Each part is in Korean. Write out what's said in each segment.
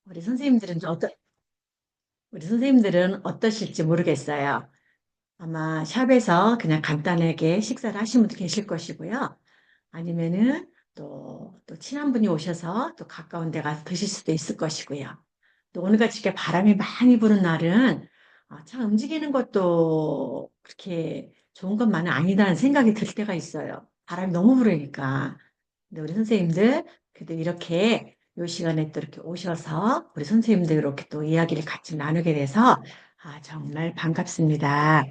우리 선생님들은 우리 선생님들은 어떠실지 모르겠어요. 아마 샵에서 그냥 간단하게 식사를 하신 분도 계실 것이고요. 아니면은 또 친한 분이 오셔서 또 가까운 데 가서 드실 수도 있을 것이고요. 또 오늘같이 이렇게 바람이 많이 부는 날은 참 움직이는 것도 그렇게 좋은 것만은 아니다는 생각이 들 때가 있어요. 바람이 너무 불으니까. 근데 우리 선생님들 그래도 이렇게 요 시간에 또 이렇게 오셔서 우리 선생님들 이렇게 또 이야기를 같이 나누게 돼서 정말 반갑습니다.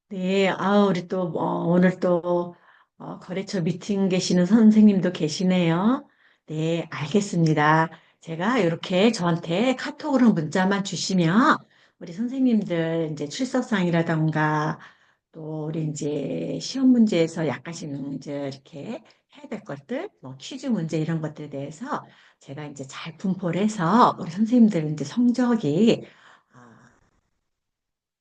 네, 우리 또 오늘 또 거래처 미팅 계시는 선생님도 계시네요. 네, 알겠습니다. 제가 이렇게 저한테 카톡으로 문자만 주시면 우리 선생님들 이제 출석상이라던가 또 우리 이제 시험 문제에서 약간씩 이제 이렇게 해야 될 것들, 뭐 퀴즈 문제 이런 것들에 대해서 제가 이제 잘 분포를 해서 우리 선생님들 이제 성적이 아,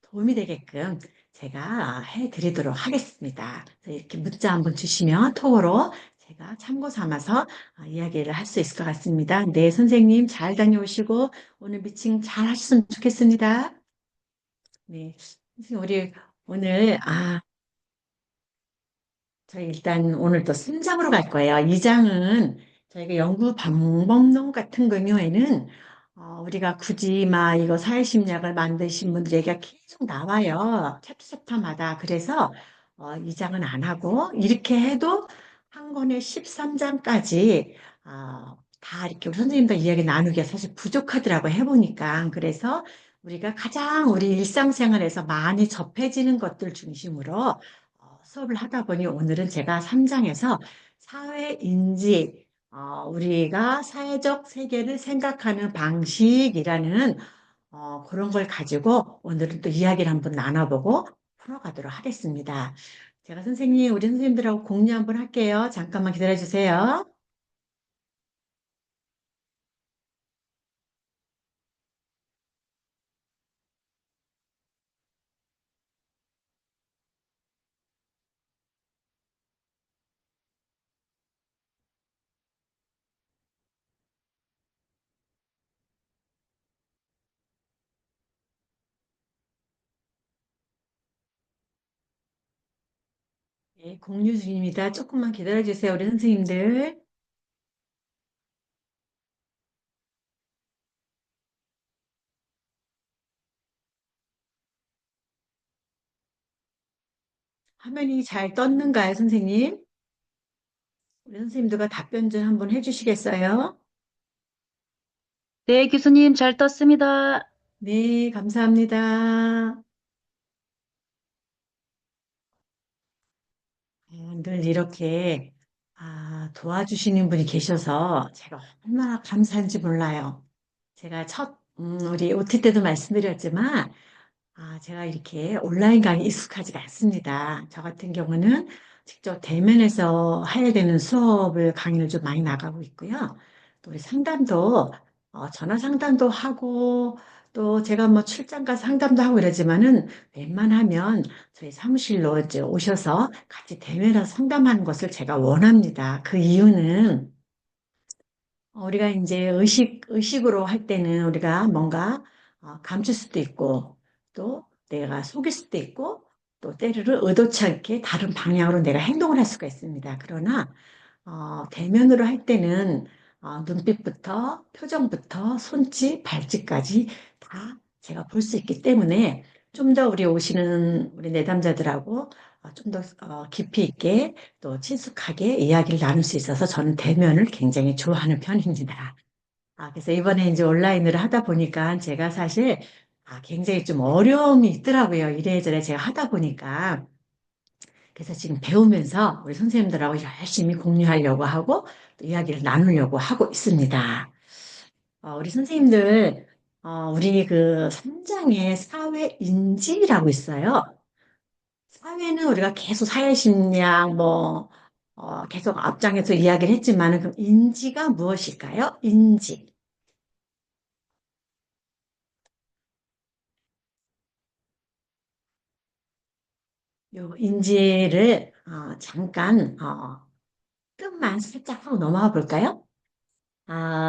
도움이 되게끔 제가 해드리도록 하겠습니다. 그래서 이렇게 문자 한번 주시면 톡으로 제가 참고 삼아서 이야기를 할 수 있을 것 같습니다. 네, 선생님 잘 다녀오시고 오늘 미팅 잘 하셨으면 좋겠습니다. 네, 선생님 우리 오늘 저희 일단 오늘 또 3장으로 갈 거예요. 2장은 저희가 연구 방법론 같은 경우에는 우리가 굳이 막 이거 사회심리학을 만드신 분들 얘기가 계속 나와요. 챕터마다. 그래서 2장은 안 하고 이렇게 해도 한 권에 13장까지 다 이렇게 우리 선생님들 이야기 나누기가 사실 부족하더라고 해보니까. 그래서 우리가 가장 우리 일상생활에서 많이 접해지는 것들 중심으로 수업을 하다 보니 오늘은 제가 3장에서 사회인지, 우리가 사회적 세계를 생각하는 방식이라는 그런 걸 가지고 오늘은 또 이야기를 한번 나눠보고 풀어가도록 하겠습니다. 제가 우리 선생님들하고 공유 한번 할게요. 잠깐만 기다려 주세요. 네, 공유 중입니다. 조금만 기다려 주세요. 우리 선생님들. 화면이 잘 떴는가요, 선생님? 우리 선생님들과 답변 좀 한번 해주시겠어요? 네, 교수님 잘 떴습니다. 네, 감사합니다. 늘 이렇게 도와주시는 분이 계셔서 제가 얼마나 감사한지 몰라요. 제가 우리 OT 때도 말씀드렸지만, 제가 이렇게 온라인 강의 익숙하지가 않습니다. 저 같은 경우는 직접 대면에서 해야 되는 수업을 강의를 좀 많이 나가고 있고요. 또 우리 상담도 전화 상담도 하고 또 제가 뭐 출장 가서 상담도 하고 이러지만은 웬만하면 저희 사무실로 이제 오셔서 같이 대면해서 상담하는 것을 제가 원합니다. 그 이유는 우리가 이제 의식으로 할 때는 우리가 뭔가 감출 수도 있고, 또 내가 속일 수도 있고, 또 때로는 의도치 않게 다른 방향으로 내가 행동을 할 수가 있습니다. 그러나, 대면으로 할 때는 눈빛부터 표정부터 손짓, 발짓까지 다 제가 볼 수 있기 때문에 좀 더 우리 오시는 우리 내담자들하고 좀 더 깊이 있게 또 친숙하게 이야기를 나눌 수 있어서 저는 대면을 굉장히 좋아하는 편입니다. 그래서 이번에 이제 온라인으로 하다 보니까 제가 사실 굉장히 좀 어려움이 있더라고요. 이래저래 제가 하다 보니까. 그래서 지금 배우면서 우리 선생님들하고 열심히 공유하려고 하고 또 이야기를 나누려고 하고 있습니다. 우리 선생님들, 우리 그 3장에 사회인지라고 있어요. 사회는 우리가 계속 사회심리학 계속 앞장에서 이야기를 했지만은 그럼 인지가 무엇일까요? 인지. 요 인지를 잠깐 끝만 살짝 하고 넘어가 볼까요?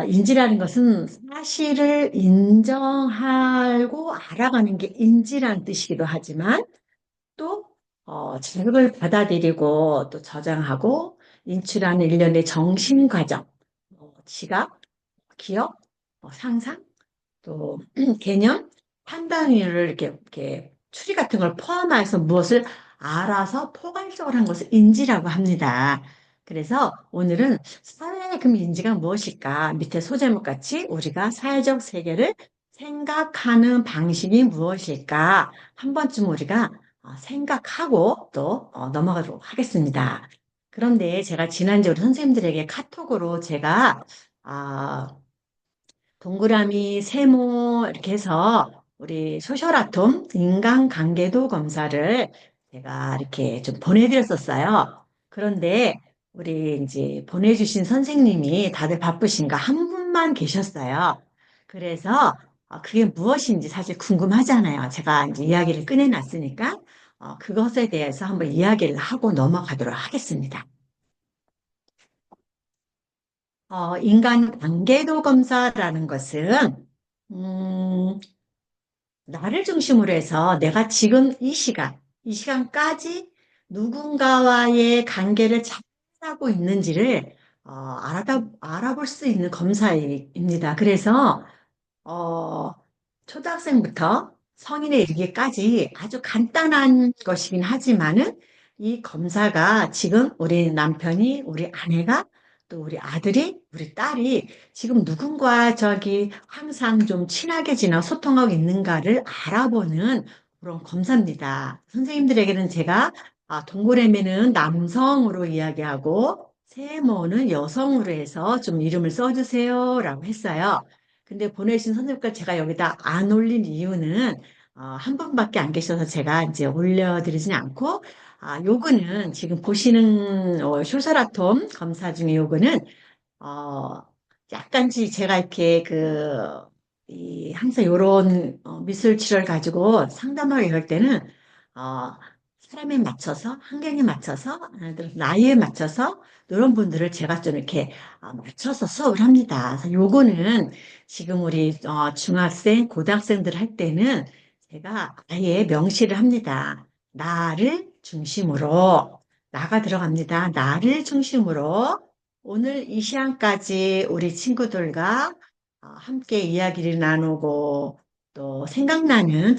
인지라는 것은 사실을 인정하고 알아가는 게 인지라는 뜻이기도 하지만 또 자극을 받아들이고 또 저장하고 인출하는 일련의 정신 과정, 지각, 기억, 상상, 또 개념, 판단을 이렇게 추리 같은 걸 포함해서 무엇을 알아서 포괄적으로 한 것을 인지라고 합니다. 그래서 오늘은 사회금 인지가 무엇일까? 밑에 소제목 같이 우리가 사회적 세계를 생각하는 방식이 무엇일까? 한 번쯤 우리가 생각하고 또 넘어가도록 하겠습니다. 그런데 제가 지난주에 우리 선생님들에게 카톡으로 제가 아, 동그라미, 세모 이렇게 해서 우리 소셜아톰 인간관계도 검사를 제가 이렇게 좀 보내드렸었어요. 그런데 우리 이제 보내주신 선생님이 다들 바쁘신가 한 분만 계셨어요. 그래서 그게 무엇인지 사실 궁금하잖아요. 제가 이제 이야기를 꺼내놨으니까 그것에 대해서 한번 이야기를 하고 넘어가도록 하겠습니다. 인간 관계도 검사라는 것은 음, 나를 중심으로 해서 내가 지금 이 시간까지 누군가와의 관계를 잘하고 있는지를 알아볼 수 있는 검사입니다. 그래서 어, 초등학생부터 성인에 이르기까지 아주 간단한 것이긴 하지만은 이 검사가 지금 우리 남편이, 우리 아내가, 또 우리 아들이, 우리 딸이 지금 누군가 저기 항상 좀 친하게 지나 소통하고 있는가를 알아보는 그런 검사입니다. 선생님들에게는 제가 동그라미는 남성으로 이야기하고 세모는 여성으로 해서 좀 이름을 써주세요라고 했어요. 근데 보내주신 선생님과 제가 여기다 안 올린 이유는 한 분밖에 안 계셔서 제가 이제 올려드리진 않고 요거는 지금 보시는 쇼서라톰 검사 중에 요거는 어, 약간씩 제가 이렇게 항상 요런 미술 치료를 가지고 상담하고 이럴 때는, 어, 사람에 맞춰서, 환경에 맞춰서, 나이에 맞춰서, 이런 분들을 제가 좀 이렇게 맞춰서 수업을 합니다. 그래서 요거는 지금 우리 중학생, 고등학생들 할 때는 제가 아예 명시를 합니다. 나를 중심으로, 나가 들어갑니다. 나를 중심으로 오늘 이 시간까지 우리 친구들과 함께 이야기를 나누고 또 생각나는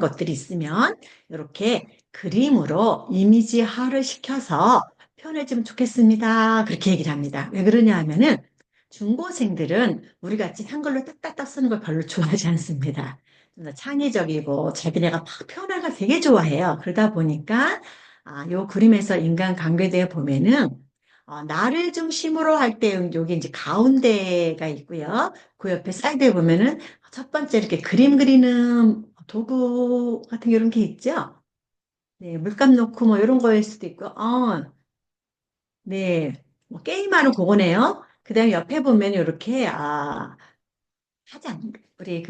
것들이 있으면 이렇게 그림으로 이미지화를 시켜서 표현해주면 좋겠습니다. 그렇게 얘기를 합니다. 왜 그러냐 하면은 중고생들은 우리 같이 한글로 딱딱딱 쓰는 걸 별로 좋아하지 않습니다. 좀 더 창의적이고 자기네가 막 표현하는 걸 되게 좋아해요. 그러다 보니까 요 그림에서 인간관계대에 보면은 나를 중심으로 할 때 여기 이제 가운데가 있고요. 그 옆에 사이드에 보면은 첫 번째 이렇게 그림 그리는 도구 같은 이런 게 있죠. 네, 물감 놓고 뭐 이런 거일 수도 있고, 네, 뭐 게임하는 그거네요. 그다음에 옆에 보면 이렇게 화장 우리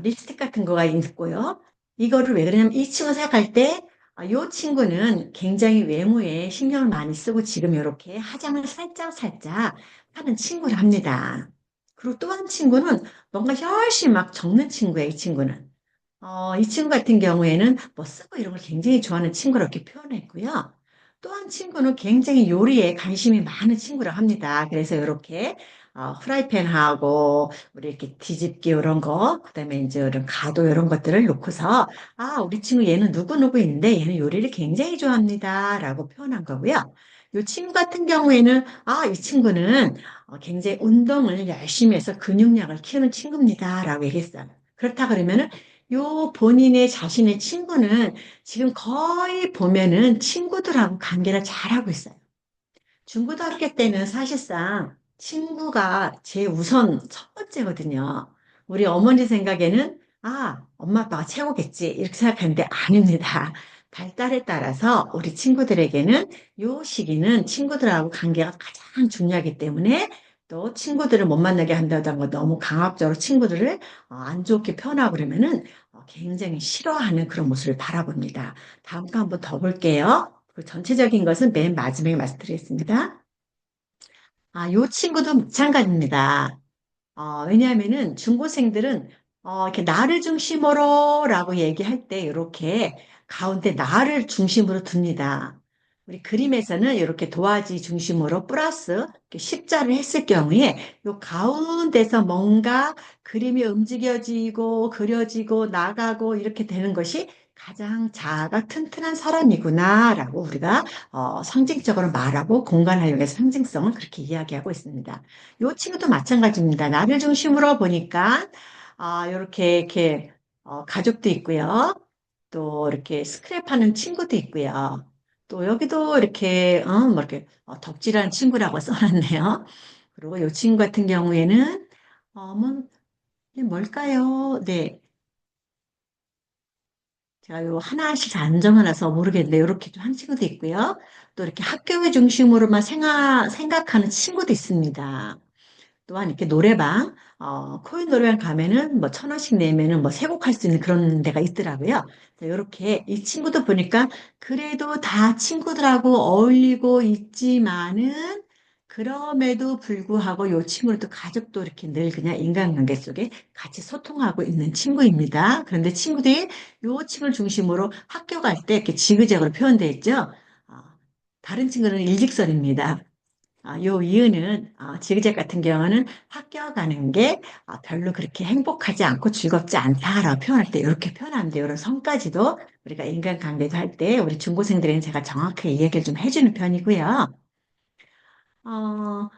립스틱 같은 거가 있고요. 이거를 왜 그러냐면 이 친구 생각할 때, 이 친구는 굉장히 외모에 신경을 많이 쓰고 지금 이렇게 화장을 살짝 하는 친구를 합니다. 그리고 또 한 친구는 뭔가 열심히 막 적는 친구예요, 이 친구는. 이 친구 같은 경우에는 뭐 쓰고 이런 걸 굉장히 좋아하는 친구로 이렇게 표현했고요. 또 한 친구는 굉장히 요리에 관심이 많은 친구라 합니다. 그래서 이렇게 프라이팬하고 우리 이렇게 뒤집기 이런 거, 그다음에 이제 이런 가도 이런 것들을 놓고서 우리 친구 얘는 누구누구인데 얘는 요리를 굉장히 좋아합니다라고 표현한 거고요. 이 친구 같은 경우에는 이 친구는 굉장히 운동을 열심히 해서 근육량을 키우는 친구입니다라고 얘기했어요. 그렇다 그러면은 요 본인의 자신의 친구는 지금 거의 보면은 친구들하고 관계를 잘하고 있어요. 중고등학교 때는 사실상 친구가 제 우선 첫 번째거든요. 우리 어머니 생각에는 엄마 아빠가 최고겠지 이렇게 생각하는데 아닙니다. 발달에 따라서 우리 친구들에게는 요 시기는 친구들하고 관계가 가장 중요하기 때문에 또 친구들을 못 만나게 한다던가 너무 강압적으로 친구들을 안 좋게 표현하고 그러면은 굉장히 싫어하는 그런 모습을 바라봅니다. 다음 거 한번 더 볼게요. 그 전체적인 것은 맨 마지막에 말씀드리겠습니다. 요 친구도 마찬가지입니다. 왜냐하면은 중고생들은 이렇게 나를 중심으로 라고 얘기할 때 이렇게 가운데 나를 중심으로 둡니다. 우리 그림에서는 이렇게 도화지 중심으로 플러스 이렇게 십자를 했을 경우에 요 가운데서 뭔가 그림이 움직여지고 그려지고 나가고 이렇게 되는 것이 가장 자아가 튼튼한 사람이구나라고 우리가 상징적으로 말하고 공간 활용해서 상징성을 그렇게 이야기하고 있습니다. 요 친구도 마찬가지입니다. 나를 중심으로 보니까, 이렇게, 가족도 있고요. 또 이렇게 스크랩하는 친구도 있고요. 또 여기도 이렇게, 뭐 이렇게 덕질하는 친구라고 써놨네요. 그리고 요 친구 같은 경우에는, 뭐, 이게 뭘까요? 네. 제가 요 하나씩 안 정해놔서 모르겠는데, 이렇게 좀 한 친구도 있고요. 또 이렇게 학교 중심으로만 생각하는 친구도 있습니다. 또한 이렇게 노래방, 코인 노래방 가면은 뭐 1,000원씩 내면은 뭐 세 곡 할 수 있는 그런 데가 있더라고요. 이렇게 이 친구도 보니까 그래도 다 친구들하고 어울리고 있지만은 그럼에도 불구하고 이 친구는 또 가족도 이렇게 늘 그냥 인간관계 속에 같이 소통하고 있는 친구입니다. 그런데 친구들이 이 친구를 중심으로 학교 갈 때 이렇게 지그재그로 표현되어 있죠. 어, 다른 친구는 일직선입니다. 요 이유는 지그재 같은 경우는 학교 가는 게 별로 그렇게 행복하지 않고 즐겁지 않다라고 표현할 때 이렇게 표현하는데 이런 성까지도 우리가 인간관계도 할 때 우리 중고생들에는 제가 정확하게 이야기를 좀 해주는 편이고요. 어,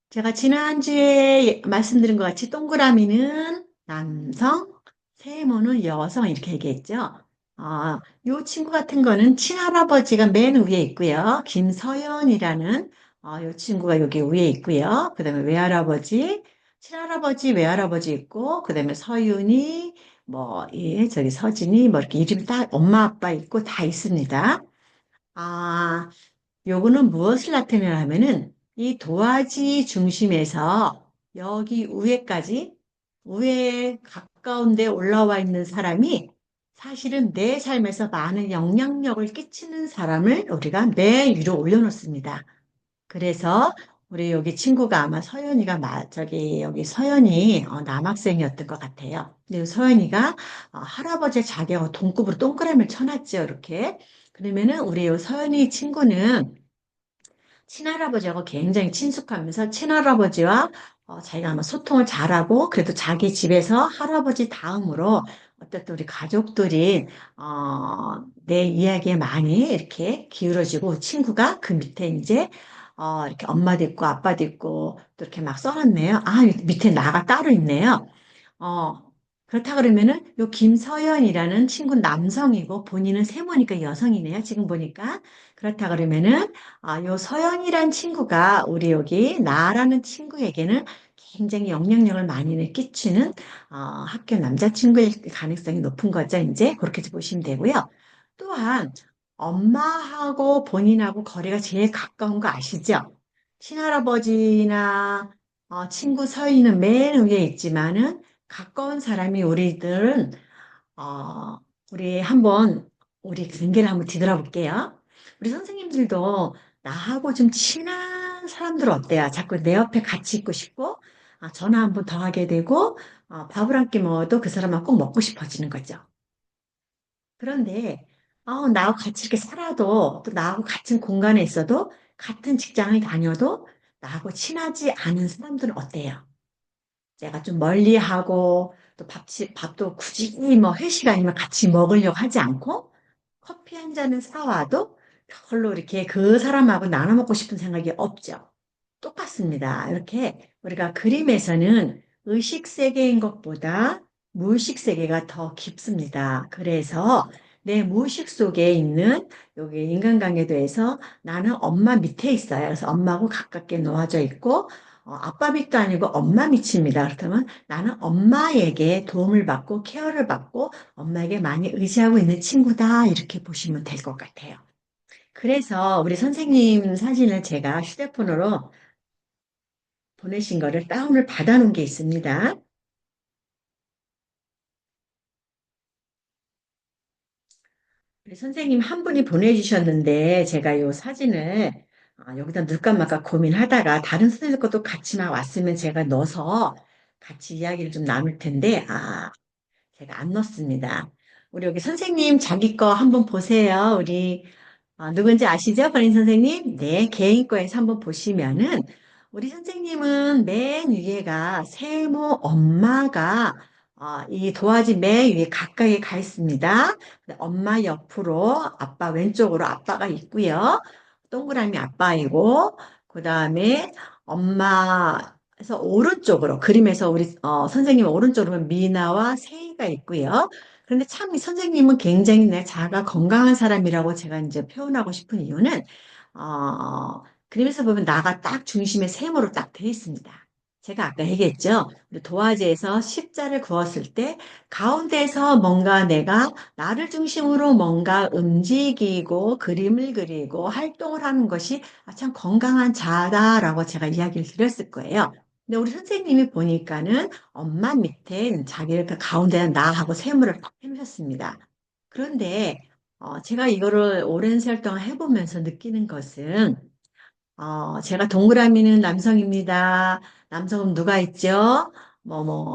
제가 지난주에 말씀드린 것 같이 동그라미는 남성, 세모는 여성 이렇게 얘기했죠. 요 친구 같은 거는 친할아버지가 맨 위에 있고요. 김서연이라는 요 친구가 여기 위에 있고요. 그다음에 외할아버지, 친할아버지, 외할아버지 있고 그다음에 서윤이 뭐 예, 저기 서진이 뭐 이렇게 이름 딱 엄마 아빠 있고 다 있습니다. 아, 요거는 무엇을 나타내냐 하면은 이 도화지 중심에서 여기 위에까지 위에 가까운 데 올라와 있는 사람이 사실은 내 삶에서 많은 영향력을 끼치는 사람을 우리가 맨 위로 올려놓습니다. 그래서 우리 여기 친구가 아마 서연이가 저기 여기 서연이 남학생이었던 것 같아요. 근데 서연이가 할아버지 자기하고 동급으로 동그라미를 쳐놨죠, 이렇게. 그러면은 우리 요 서연이 친구는 친할아버지하고 굉장히 친숙하면서 친할아버지와 자기가 아마 소통을 잘하고 그래도 자기 집에서 할아버지 다음으로 어쨌든 우리 가족들이 내 이야기에 많이 이렇게 기울어지고 친구가 그 밑에 이제 이렇게 엄마도 있고 아빠도 있고 또 이렇게 막 써놨네요. 밑에 나가 따로 있네요. 어, 그렇다 그러면은 요 김서연이라는 친구는 남성이고 본인은 세모니까 여성이네요. 지금 보니까. 그렇다 그러면은 요 서연이란 친구가 우리 여기 나라는 친구에게는 굉장히 영향력을 많이 끼치는 학교 남자친구일 가능성이 높은 거죠. 이제 그렇게 보시면 되고요. 또한 엄마하고 본인하고 거리가 제일 가까운 거 아시죠? 친할아버지나 친구 서희는 맨 위에 있지만은 가까운 사람이 우리들은 어, 우리 한번 우리 관계를 한번 뒤돌아볼게요. 우리 선생님들도 나하고 좀 친한 사람들 어때요? 자꾸 내 옆에 같이 있고 싶고 전화 한번 더 하게 되고 밥을 한 끼 먹어도 그 사람하고 꼭 먹고 싶어지는 거죠. 그런데 나하고 같이 이렇게 살아도 또 나하고 같은 공간에 있어도 같은 직장을 다녀도 나하고 친하지 않은 사람들은 어때요? 제가 좀 멀리하고 또 밥도 굳이 뭐 회식 아니면 같이 먹으려고 하지 않고 커피 한 잔을 사와도 별로 이렇게 그 사람하고 나눠 먹고 싶은 생각이 없죠. 똑같습니다. 이렇게 우리가 그림에서는 의식 세계인 것보다 무의식 세계가 더 깊습니다. 그래서 내 무의식 속에 있는 여기 인간관계도에서 나는 엄마 밑에 있어요. 그래서 엄마하고 가깝게 놓아져 있고 아빠 밑도 아니고 엄마 밑입니다. 그렇다면 나는 엄마에게 도움을 받고 케어를 받고 엄마에게 많이 의지하고 있는 친구다. 이렇게 보시면 될 것 같아요. 그래서 우리 선생님 사진을 제가 휴대폰으로 보내신 거를 다운을 받아놓은 게 있습니다. 우리 선생님 한 분이 보내주셨는데 제가 이 사진을 여기다 넣을까 말까 고민하다가 다른 선생님 것도 같이 막 왔으면 제가 넣어서 같이 이야기를 좀 나눌 텐데, 제가 안 넣었습니다. 우리 여기 선생님 자기 거 한번 보세요. 우리 누군지 아시죠? 권인 선생님? 네, 개인 거에서 한번 보시면은 우리 선생님은 맨 위에가 세모 엄마가 이 도화지 맨 위에 가까이 가 있습니다. 엄마 옆으로 아빠 왼쪽으로 아빠가 있고요. 동그라미 아빠이고 그 다음에 엄마에서 오른쪽으로 그림에서 우리 선생님 오른쪽으로 미나와 세이가 있고요. 그런데 참 이 선생님은 굉장히 내 자가 건강한 사람이라고 제가 이제 표현하고 싶은 이유는 그림에서 보면 나가 딱 중심에 세모로 딱 돼 있습니다. 제가 아까 얘기했죠. 우리 도화지에서 십자를 그었을 때 가운데서 뭔가 내가 나를 중심으로 뭔가 움직이고 그림을 그리고 활동을 하는 것이 참 건강한 자다라고 제가 이야기를 드렸을 거예요. 근데 우리 선생님이 보니까는 엄마 밑에 자기를 그 가운데 나하고 세모를 딱 해놓으셨습니다. 그런데 제가 이거를 오랜 세월 동안 해보면서 느끼는 것은 제가 동그라미는 남성입니다. 남성은 누가 있죠?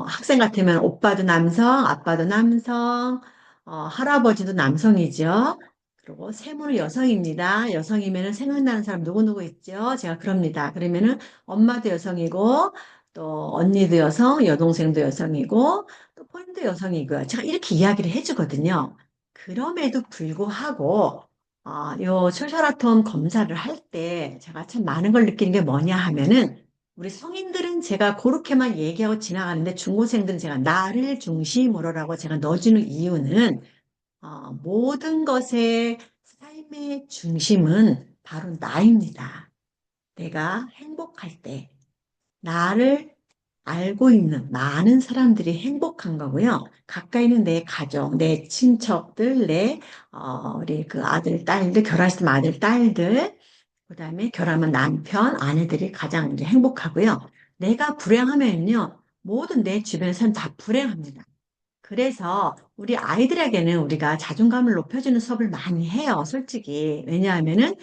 학생 같으면 오빠도 남성, 아빠도 남성, 할아버지도 남성이죠. 그리고 세모는 여성입니다. 여성이면 생각나는 사람 누구누구 있죠? 제가 그럽니다. 그러면은 엄마도 여성이고, 또 언니도 여성, 여동생도 여성이고, 또 폰도 여성이고요. 제가 이렇게 이야기를 해주거든요. 그럼에도 불구하고, 요 철혈아톰 검사를 할 때 제가 참 많은 걸 느끼는 게 뭐냐 하면은 우리 성인들은 제가 그렇게만 얘기하고 지나가는데 중고생들은 제가 나를 중심으로라고 제가 넣어주는 이유는 모든 것의 삶의 중심은 바로 나입니다. 내가 행복할 때 나를 알고 있는 많은 사람들이 행복한 거고요. 가까이 있는 내 가족, 내 친척들, 우리 그 아들, 딸들, 결혼했으면 아들, 딸들, 그 다음에 결혼하면 남편, 아내들이 가장 이제 행복하고요. 내가 불행하면요, 모든 내 주변 사람 다 불행합니다. 그래서 우리 아이들에게는 우리가 자존감을 높여주는 수업을 많이 해요, 솔직히. 왜냐하면은,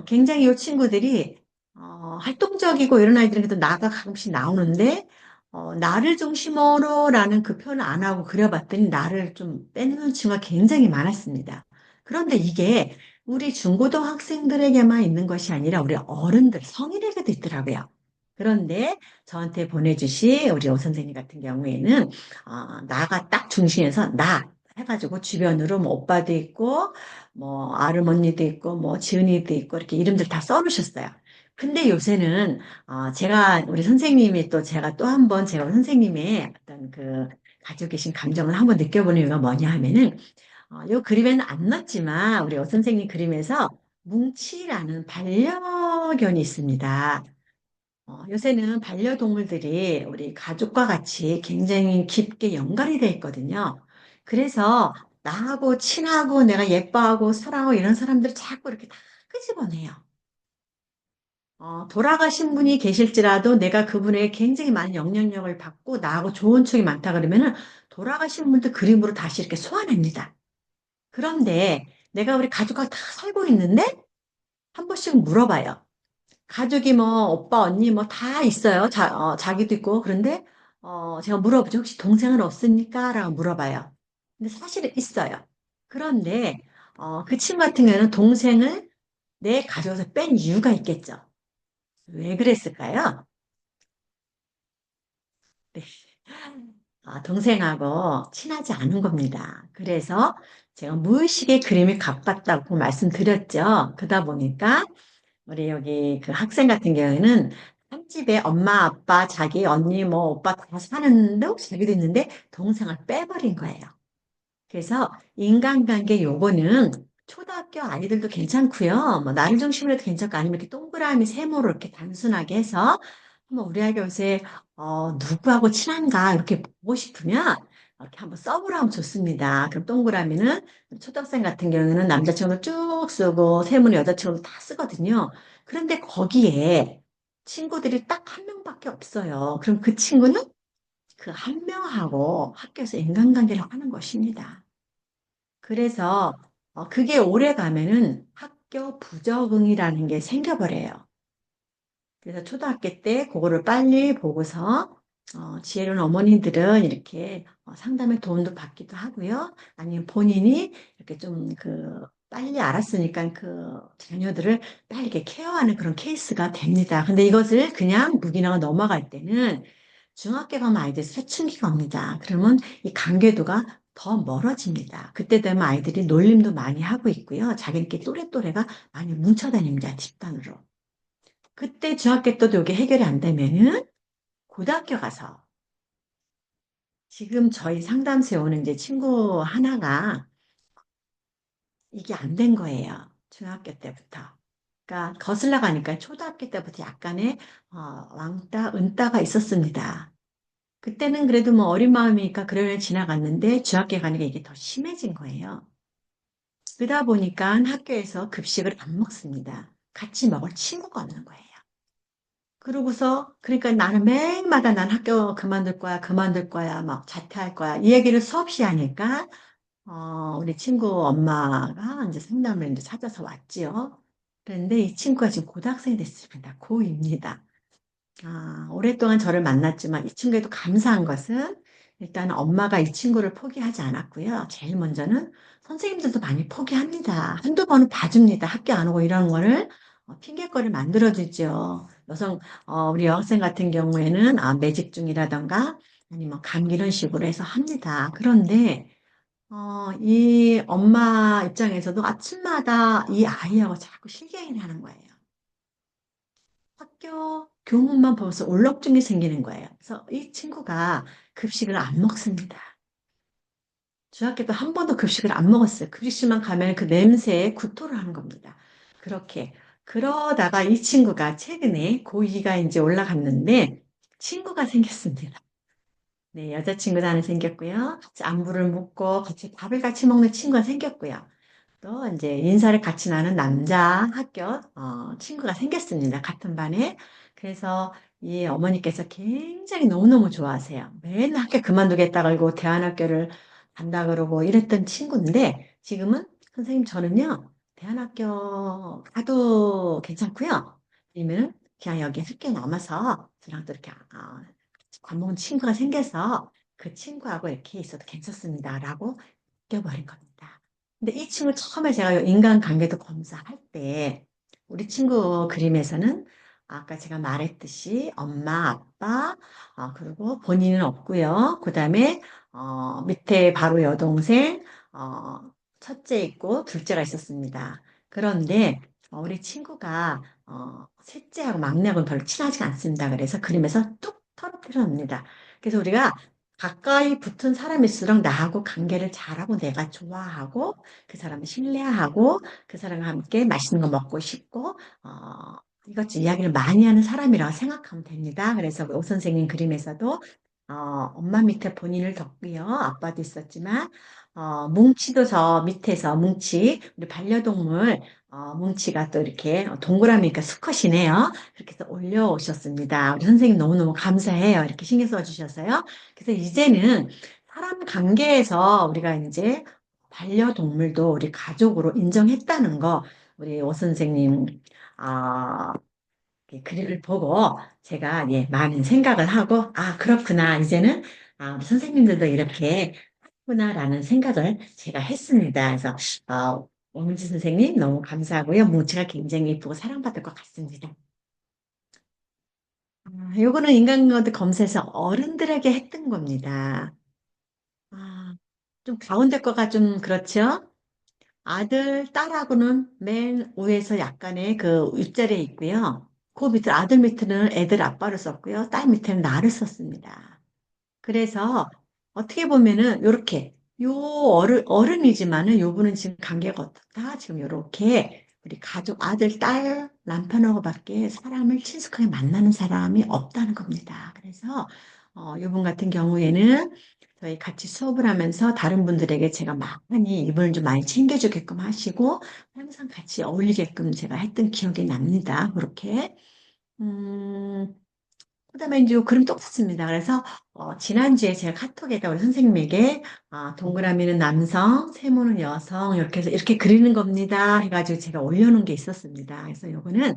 굉장히 이 친구들이, 활동적이고 이런 아이들에게도 나가 가끔씩 나오는데, 나를 중심으로라는 그 표현을 안 하고 그려봤더니 나를 좀 빼놓는 친구가 굉장히 많았습니다. 그런데 이게 우리 중고등학생들에게만 있는 것이 아니라 우리 어른들, 성인에게도 있더라고요. 그런데 저한테 보내주신 우리 오 선생님 같은 경우에는 나가 딱 중심에서 나 해가지고 주변으로 뭐 오빠도 있고 뭐 아르머니도 있고 뭐 지은이도 있고 이렇게 이름들 다 써놓으셨어요. 근데 요새는 제가 우리 선생님이 또 제가 또 한 번 제가 선생님의 어떤 그 가지고 계신 감정을 한번 느껴보는 이유가 뭐냐 하면은 요 그림에는 안 넣었지만 우리 오 선생님 그림에서 뭉치라는 반려견이 있습니다. 요새는 반려동물들이 우리 가족과 같이 굉장히 깊게 연관이 돼 있거든요. 그래서 나하고 친하고 내가 예뻐하고 사랑하고 이런 사람들 자꾸 이렇게 다 끄집어내요. 돌아가신 분이 계실지라도 내가 그분에게 굉장히 많은 영향력을 받고 나하고 좋은 추억이 많다 그러면은 돌아가신 분들 그림으로 다시 이렇게 소환합니다. 그런데 내가 우리 가족과 다 살고 있는데 한 번씩 물어봐요. 가족이 뭐 오빠 언니 뭐 다 있어요. 자기도 있고 그런데 제가 물어보죠. 혹시 동생은 없습니까? 라고 물어봐요. 근데 사실은 있어요. 그런데 그 친구 같은 경우는 동생을 내 가족에서 뺀 이유가 있겠죠. 왜 그랬을까요? 네. 동생하고 친하지 않은 겁니다. 그래서 제가 무의식의 그림이 가깝다고 말씀드렸죠. 그러다 보니까 우리 여기 그 학생 같은 경우에는 한 집에 엄마, 아빠, 자기 언니, 뭐 오빠 다 사는데 자기도 있는데 동생을 빼버린 거예요. 그래서 인간관계 요거는 초등학교 아이들도 괜찮고요. 뭐 나를 중심으로 해도 괜찮고 아니면 이렇게 동그라미 세모로 이렇게 단순하게 해서 한번 우리 아이가 요새 누구하고 친한가 이렇게 보고 싶으면 이렇게 한번 써보라면 좋습니다. 그럼 동그라미는 초등학생 같은 경우에는 남자친구도 쭉 쓰고 세모는 여자친구도 다 쓰거든요. 그런데 거기에 친구들이 딱 한 명밖에 없어요. 그럼 그 친구는 그 한 명하고 학교에서 인간관계를 하는 것입니다. 그래서 그게 오래 가면은 학교 부적응이라는 게 생겨버려요. 그래서 초등학교 때 그거를 빨리 보고서 지혜로운 어머니들은 이렇게 상담의 도움도 받기도 하고요. 아니면 본인이 이렇게 좀 빨리 알았으니까 그 자녀들을 빨리 이렇게 케어하는 그런 케이스가 됩니다. 근데 이것을 그냥 무기나가 넘어갈 때는 중학교 가면 아이들이 사춘기가 옵니다. 그러면 이 관계도가 더 멀어집니다. 그때 되면 아이들이 놀림도 많이 하고 있고요. 자기네끼리 또래가 많이 뭉쳐다닙니다. 집단으로. 그때 중학교 때도 이게 해결이 안 되면은 고등학교 가서 지금 저희 상담소에 오는 이제 친구 하나가 이게 안 된 거예요. 중학교 때부터. 그러니까 거슬러 가니까 초등학교 때부터 약간의 왕따, 은따가 있었습니다. 그때는 그래도 뭐 어린 마음이니까 그러려 지나갔는데 중학교 가니까 이게 더 심해진 거예요. 그러다 보니까 학교에서 급식을 안 먹습니다. 같이 먹을 친구가 없는 거예요. 그러고서, 그러니까 나는 매일마다 난 학교 그만둘 거야, 막 자퇴할 거야. 이 얘기를 수없이 하니까, 우리 친구 엄마가 이제 상담을 이제 찾아서 왔지요. 그런데 이 친구가 지금 고등학생이 됐습니다. 고2입니다. 오랫동안 저를 만났지만 이 친구에도 감사한 것은 일단 엄마가 이 친구를 포기하지 않았고요. 제일 먼저는 선생님들도 많이 포기합니다. 한두 번은 봐줍니다. 학교 안 오고 이런 거를 핑계거리를 만들어주죠. 우리 여학생 같은 경우에는 매직 중이라던가 아니면 감기 이런 식으로 해서 합니다. 그런데 이 엄마 입장에서도 아침마다 이 아이하고 자꾸 실갱이를 하는 거예요. 학교 교문만 보면서 울렁증이 생기는 거예요. 그래서 이 친구가 급식을 안 먹습니다. 중학교 때 한 번도 급식을 안 먹었어요. 급식실만 가면 그 냄새에 구토를 하는 겁니다. 그렇게. 그러다가 이 친구가 최근에 고2가 이제 올라갔는데 친구가 생겼습니다. 네, 여자친구도 하나 생겼고요. 같이 안부를 묻고 같이 밥을 같이 먹는 친구가 생겼고요. 또 이제 인사를 같이 나눈 남자 학교 친구가 생겼습니다. 같은 반에. 그래서 이 어머니께서 굉장히 너무너무 좋아하세요. 맨날 학교 그만두겠다 그러고 대안학교를 간다 그러고 이랬던 친구인데 지금은 선생님 저는요 대안학교 가도 괜찮고요. 아니면 그냥 여기 학교에 남아서 저랑 또 이렇게 같이 밥 먹은 친구가 생겨서 그 친구하고 이렇게 있어도 괜찮습니다라고 느껴버린 겁니다. 근데 이 친구 처음에 제가 인간관계도 검사할 때 우리 친구 그림에서는 아까 제가 말했듯이 엄마, 아빠, 그리고 본인은 없고요. 그 다음에 밑에 바로 여동생, 첫째 있고 둘째가 있었습니다. 그런데 우리 친구가 셋째하고 막내하고는 별로 친하지가 않습니다. 그래서 그림에서 뚝 떨어뜨렸습니다. 그래서 우리가 가까이 붙은 사람일수록 나하고 관계를 잘하고 내가 좋아하고 그 사람을 신뢰하고 그 사람과 함께 맛있는 거 먹고 싶고 이것저것 이야기를 많이 하는 사람이라고 생각하면 됩니다. 그래서 오 선생님 그림에서도 엄마 밑에 본인을 뒀고요. 아빠도 있었지만 뭉치도 저 밑에서 뭉치 우리 반려동물 뭉치가 또 이렇게 동그라미니까 수컷이네요. 그렇게 해서 올려오셨습니다. 우리 선생님 너무너무 감사해요. 이렇게 신경 써주셔서요. 그래서 이제는 사람 관계에서 우리가 이제 반려동물도 우리 가족으로 인정했다는 거, 우리 오 선생님, 이 글을 보고 제가 많은 생각을 하고, 그렇구나. 이제는 우리 선생님들도 이렇게 하구나라는 생각을 제가 했습니다. 그래서, 오문지 선생님 너무 감사하고요. 뭉치가 굉장히 예쁘고 사랑받을 것 같습니다. 요거는 인간관계 검사에서 어른들에게 했던 겁니다. 아, 좀 가운데 거가 좀 그렇죠? 아들, 딸하고는 맨 위에서 약간의 그 윗자리에 있고요. 그 밑에 아들 밑에는 애들 아빠를 썼고요. 딸 밑에는 나를 썼습니다. 그래서 어떻게 보면은 요렇게 요 어른이지만은 요분은 지금 관계가 어떻다? 지금 요렇게 우리 가족 아들, 딸, 남편하고밖에 사람을 친숙하게 만나는 사람이 없다는 겁니다. 그래서 요분 같은 경우에는 저희 같이 수업을 하면서 다른 분들에게 제가 많이 이분을 좀 많이 챙겨주게끔 하시고 항상 같이 어울리게끔 제가 했던 기억이 납니다. 그렇게. 음, 그다음에 이제 그림 똑같습니다. 그래서 지난주에 제가 카톡에다 우리 선생님에게 동그라미는 남성, 세모는 여성 이렇게 해서 이렇게 그리는 겁니다. 해가지고 제가 올려놓은 게 있었습니다. 그래서 요거는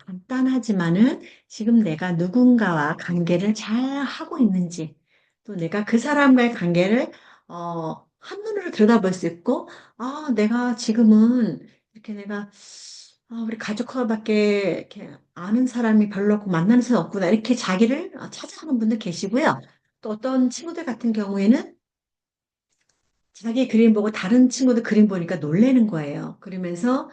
간단하지만은 지금 내가 누군가와 관계를 잘 하고 있는지 또 내가 그 사람과의 관계를 한눈으로 들여다볼 수 있고 내가 지금은 이렇게 내가 우리 가족과밖에 이렇게 아는 사람이 별로 없고 만나는 사람이 없구나. 이렇게 자기를 찾아가는 분들 계시고요. 또 어떤 친구들 같은 경우에는 자기 그림 보고 다른 친구들 그림 보니까 놀래는 거예요. 그러면서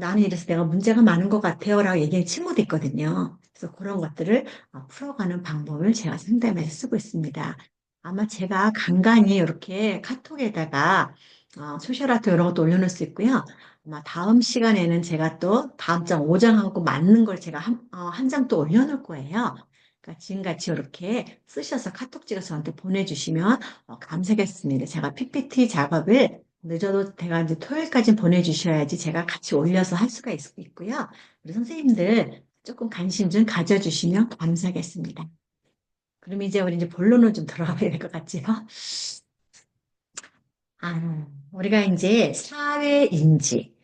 나는 이래서 내가 문제가 많은 것 같아요. 라고 얘기하는 친구도 있거든요. 그래서 그런 것들을 풀어가는 방법을 제가 상담에 쓰고 있습니다. 아마 제가 간간히 이렇게 카톡에다가 소셜아트 이런 것도 올려놓을 수 있고요. 아마 다음 시간에는 제가 또 다음 장 5장하고 맞는 걸 제가 한 장 또 올려놓을 거예요. 그러니까 지금같이 이렇게 쓰셔서 카톡 찍어서 저한테 보내주시면 감사하겠습니다. 제가 PPT 작업을 늦어도 제가 이제 토요일까지 보내주셔야지 제가 같이 올려서 할 수가 있고요. 우리 선생님들 조금 관심 좀 가져주시면 감사하겠습니다. 그럼 이제 우리 이제 본론으로 좀 들어가 봐야 될 것 같지요? 우리가 이제 사회인지,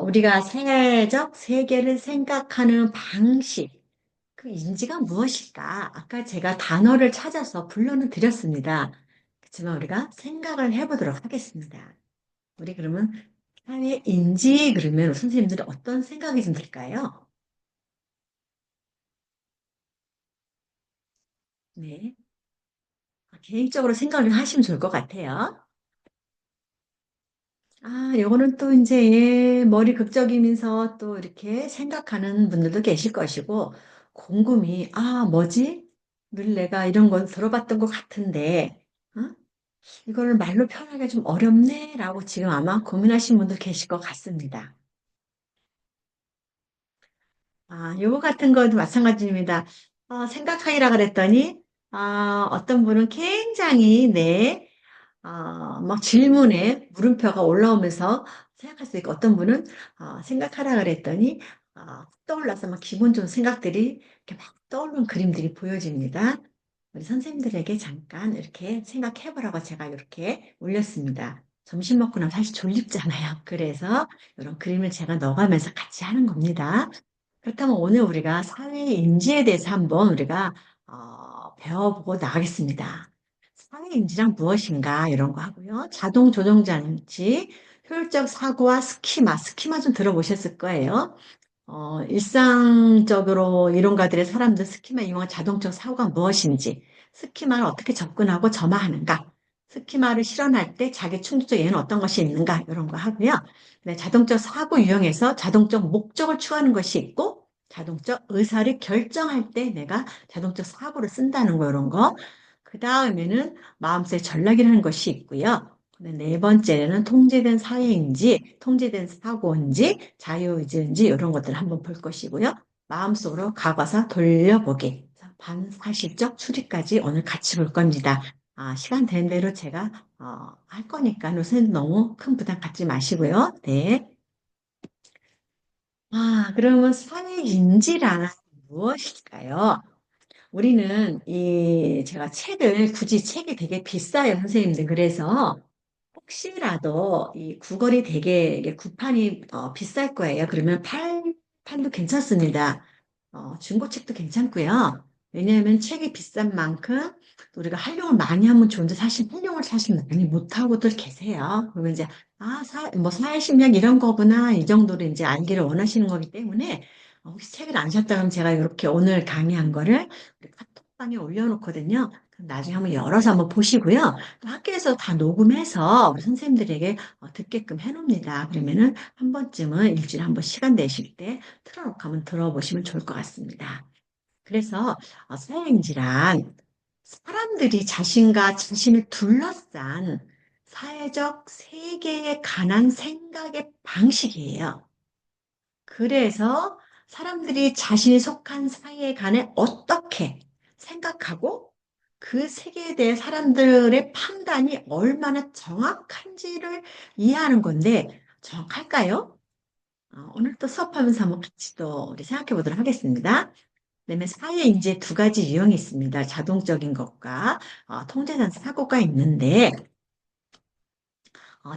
우리가 사회적 세계를 생각하는 방식, 그 인지가 무엇일까? 아까 제가 단어를 찾아서 불러는 드렸습니다. 그렇지만 우리가 생각을 해보도록 하겠습니다. 우리 그러면 사회인지 그러면 선생님들은 어떤 생각이 좀 들까요? 네. 개인적으로 생각을 하시면 좋을 것 같아요. 요거는 또 이제 머리 극적이면서 또 이렇게 생각하는 분들도 계실 것이고, 곰곰이, 뭐지? 늘 내가 이런 건 들어봤던 것 같은데, 어? 이거를 말로 표현하기가 좀 어렵네? 라고 지금 아마 고민하신 분들 계실 것 같습니다. 요거 같은 것도 마찬가지입니다. 생각하기라 그랬더니, 어떤 분은 굉장히 막 질문에 물음표가 올라오면서 생각할 수 있고 어떤 분은 생각하라 그랬더니 떠올라서 막 기분 좋은 생각들이 이렇게 막 떠오르는 그림들이 보여집니다. 우리 선생님들에게 잠깐 이렇게 생각해보라고 제가 이렇게 올렸습니다. 점심 먹고 나면 사실 졸립잖아요. 그래서 이런 그림을 제가 넣어가면서 같이 하는 겁니다. 그렇다면 오늘 우리가 사회인지에 대해서 한번 우리가 배워보고 나가겠습니다. 사회인지란 무엇인가 이런 거 하고요. 자동 조종 장치, 효율적 사고와 스키마 좀 들어보셨을 거예요. 일상적으로 이론가들의 사람들 스키마 이용한 자동적 사고가 무엇인지, 스키마를 어떻게 접근하고 점화하는가, 스키마를 실현할 때 자기 충족적 예는 어떤 것이 있는가, 이런 거 하고요. 네, 자동적 사고 유형에서 자동적 목적을 추구하는 것이 있고, 자동적 의사를 결정할 때 내가 자동적 사고를 쓴다는 거, 이런 거. 그 다음에는 마음속의 전략이라는 것이 있고요. 네 번째는 통제된 사회인지, 통제된 사고인지, 자유의지인지 이런 것들을 한번 볼 것이고요. 마음속으로 과거사 돌려보기, 반사실적 추리까지 오늘 같이 볼 겁니다. 시간 되는 대로 제가 할 거니까 선생님 너무 큰 부담 갖지 마시고요. 네. 그러면 사회인지란 무엇일까요? 우리는 제가 굳이 책이 되게 비싸요, 선생님들. 그래서 혹시라도 이 구걸이 되게 이게 구판이 비쌀 거예요. 그러면 팔도 괜찮습니다. 중고책도 괜찮고요. 왜냐하면 책이 비싼 만큼 또 우리가 활용을 많이 하면 좋은데 사실 활용을 사실 많이 못하고들 계세요. 그러면 이제 뭐 사회심리학 이런 거구나 이 정도로 이제 알기를 원하시는 거기 때문에 혹시 책을 안 샀다 그러면 제가 이렇게 오늘 강의한 거를 우리 카톡방에 올려놓거든요. 그럼 나중에 한번 열어서 한번 보시고요. 또 학교에서 다 녹음해서 우리 선생님들에게 듣게끔 해놓습니다. 그러면은 한 번쯤은 일주일에 한 번 시간 내실 때 틀어놓고 한번 들어보시면 좋을 것 같습니다. 그래서 사회인지란 사람들이 자신과 자신을 둘러싼 사회적 세계에 관한 생각의 방식이에요. 그래서 사람들이 자신이 속한 사회에 관해 어떻게 생각하고 그 세계에 대해 사람들의 판단이 얼마나 정확한지를 이해하는 건데 정확할까요? 오늘 또 수업하면서 한번 같이 또 우리 생각해 보도록 하겠습니다. 그다음에 사회 이제 두 가지 유형이 있습니다. 자동적인 것과 통제된 사고가 있는데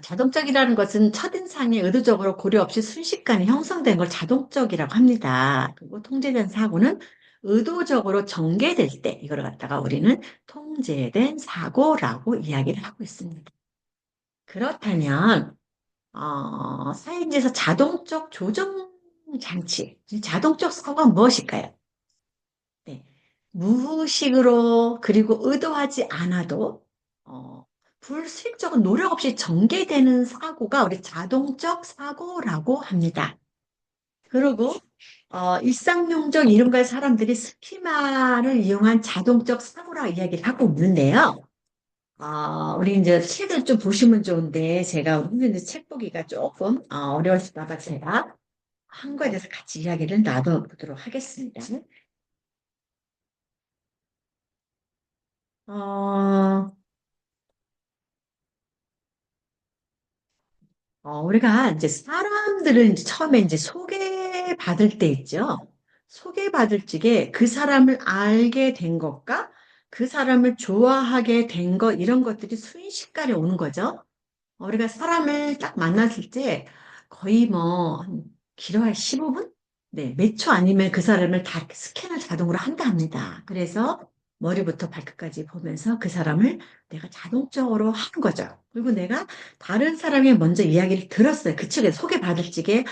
자동적이라는 것은 첫인상에 의도적으로 고려 없이 순식간에 형성된 걸 자동적이라고 합니다. 그리고 통제된 사고는 의도적으로 전개될 때 이걸 갖다가 우리는 통제된 사고라고 이야기를 하고 있습니다. 그렇다면 사회인지에서 자동적 조정 장치, 자동적 사고가 무엇일까요? 네. 무의식으로 그리고 의도하지 않아도 어, 불수익적인 노력 없이 전개되는 사고가 우리 자동적 사고라고 합니다. 그리고 일상용적 이름과 사람들이 스키마를 이용한 자동적 사고라 이야기를 하고 있는데요. 우리 이제 책을 좀 보시면 좋은데 제가 오늘 이제 책 보기가 조금 어려울까 봐 제가 한 거에 대해서 같이 이야기를 나눠보도록 하겠습니다. 어, 우리가 이제 사람들은 이제 처음에 이제 소개받을 때 있죠. 소개받을 적에 그 사람을 알게 된 것과 그 사람을 좋아하게 된 것, 이런 것들이 순식간에 오는 거죠. 우리가 사람을 딱 만났을 때 거의 뭐, 길어야 15분? 네, 몇 초 아니면 그 사람을 다 스캔을 자동으로 한다 합니다. 그래서 머리부터 발끝까지 보면서 그 사람을 내가 자동적으로 하는 거죠. 그리고 내가 다른 사람이 먼저 이야기를 들었어요. 그 측에 소개받을 적에,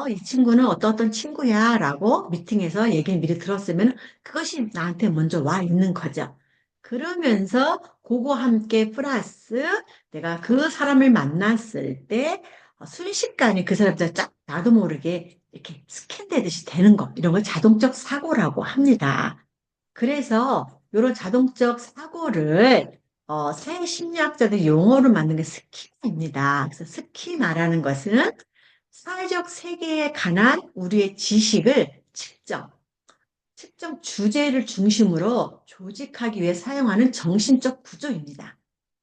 이 친구는 어떤 친구야 라고 미팅에서 얘기를 미리 들었으면 그것이 나한테 먼저 와 있는 거죠. 그러면서 그거 함께 플러스 내가 그 사람을 만났을 때 순식간에 그 사람들 쫙 나도 모르게 이렇게 스캔되듯이 되는 거, 이런 걸 자동적 사고라고 합니다. 그래서 이런 자동적 사고를 새 심리학자들 용어로 만든 게 스키마입니다. 그래서 스키마라는 것은 사회적 세계에 관한 우리의 지식을 특정 주제를 중심으로 조직하기 위해 사용하는 정신적 구조입니다.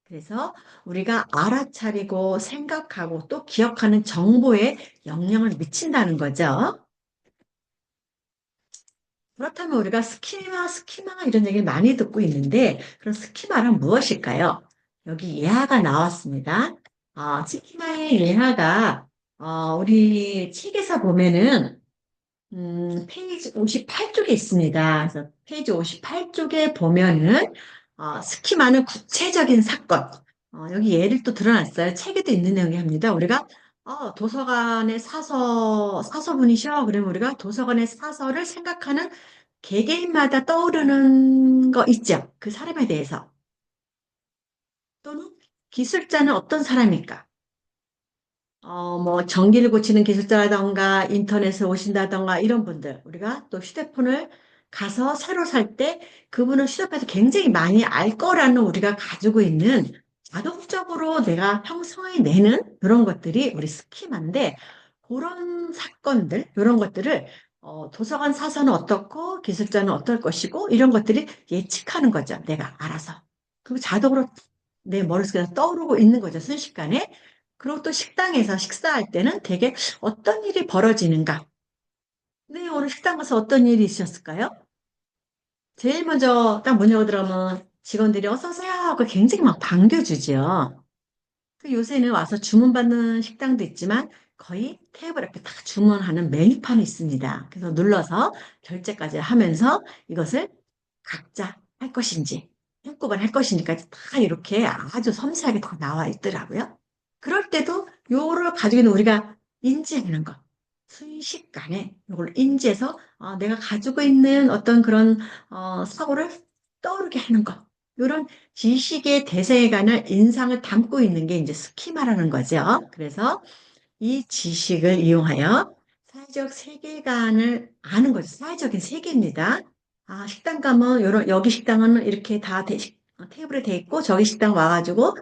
그래서 우리가 알아차리고 생각하고 또 기억하는 정보에 영향을 미친다는 거죠. 그렇다면 우리가 스키마 이런 얘기를 많이 듣고 있는데, 그럼 스키마란 무엇일까요? 여기 예화가 나왔습니다. 스키마의 예화가, 우리 책에서 보면은, 페이지 58쪽에 있습니다. 그래서 페이지 58쪽에 보면은, 스키마는 구체적인 사건. 여기 예를 또 드러났어요. 책에도 있는 내용입니다. 우리가, 도서관의 사서분이셔. 그러면 우리가 도서관의 사서를 생각하는 개개인마다 떠오르는 거 있죠. 그 사람에 대해서. 또는 기술자는 어떤 사람일까? 뭐, 전기를 고치는 기술자라던가, 인터넷을 오신다던가, 이런 분들. 우리가 또 휴대폰을 가서 새로 살 때 그분을 휴대폰에서 굉장히 많이 알 거라는 우리가 가지고 있는 자동적으로 내가 형성해내는 그런 것들이 우리 스키마인데, 그런 사건들, 이런 것들을 도서관 사서는 어떻고, 기술자는 어떨 것이고, 이런 것들이 예측하는 거죠. 내가 알아서. 그리고 자동으로 내 머릿속에 떠오르고 있는 거죠. 순식간에. 그리고 또 식당에서 식사할 때는 되게 어떤 일이 벌어지는가? 네, 오늘 식당 가서 어떤 일이 있으셨을까요? 제일 먼저 딱 문 열고 들어오면 직원들이 어서 오세요 하고 굉장히 막 반겨주지요. 그 요새는 와서 주문받는 식당도 있지만 거의 테이블 앞에 다 주문하는 메뉴판이 있습니다. 그래서 눌러서 결제까지 하면서 이것을 각자 할 것인지, 한꺼번에 할 것인지까지 다 이렇게 아주 섬세하게 다 나와 있더라고요. 그럴 때도 요거를 가지고 있는 우리가 인지하는 것. 순식간에 이걸 인지해서 내가 가지고 있는 어떤 그런 사고를 떠오르게 하는 것. 이런 지식의 대세에 관한 인상을 담고 있는 게 이제 스키마라는 거죠. 그래서 이 지식을 이용하여 사회적 세계관을 아는 거죠. 사회적인 세계입니다. 식당 가면 여기 식당은 이렇게 다 테이블에 돼 있고 저기 식당 와가지고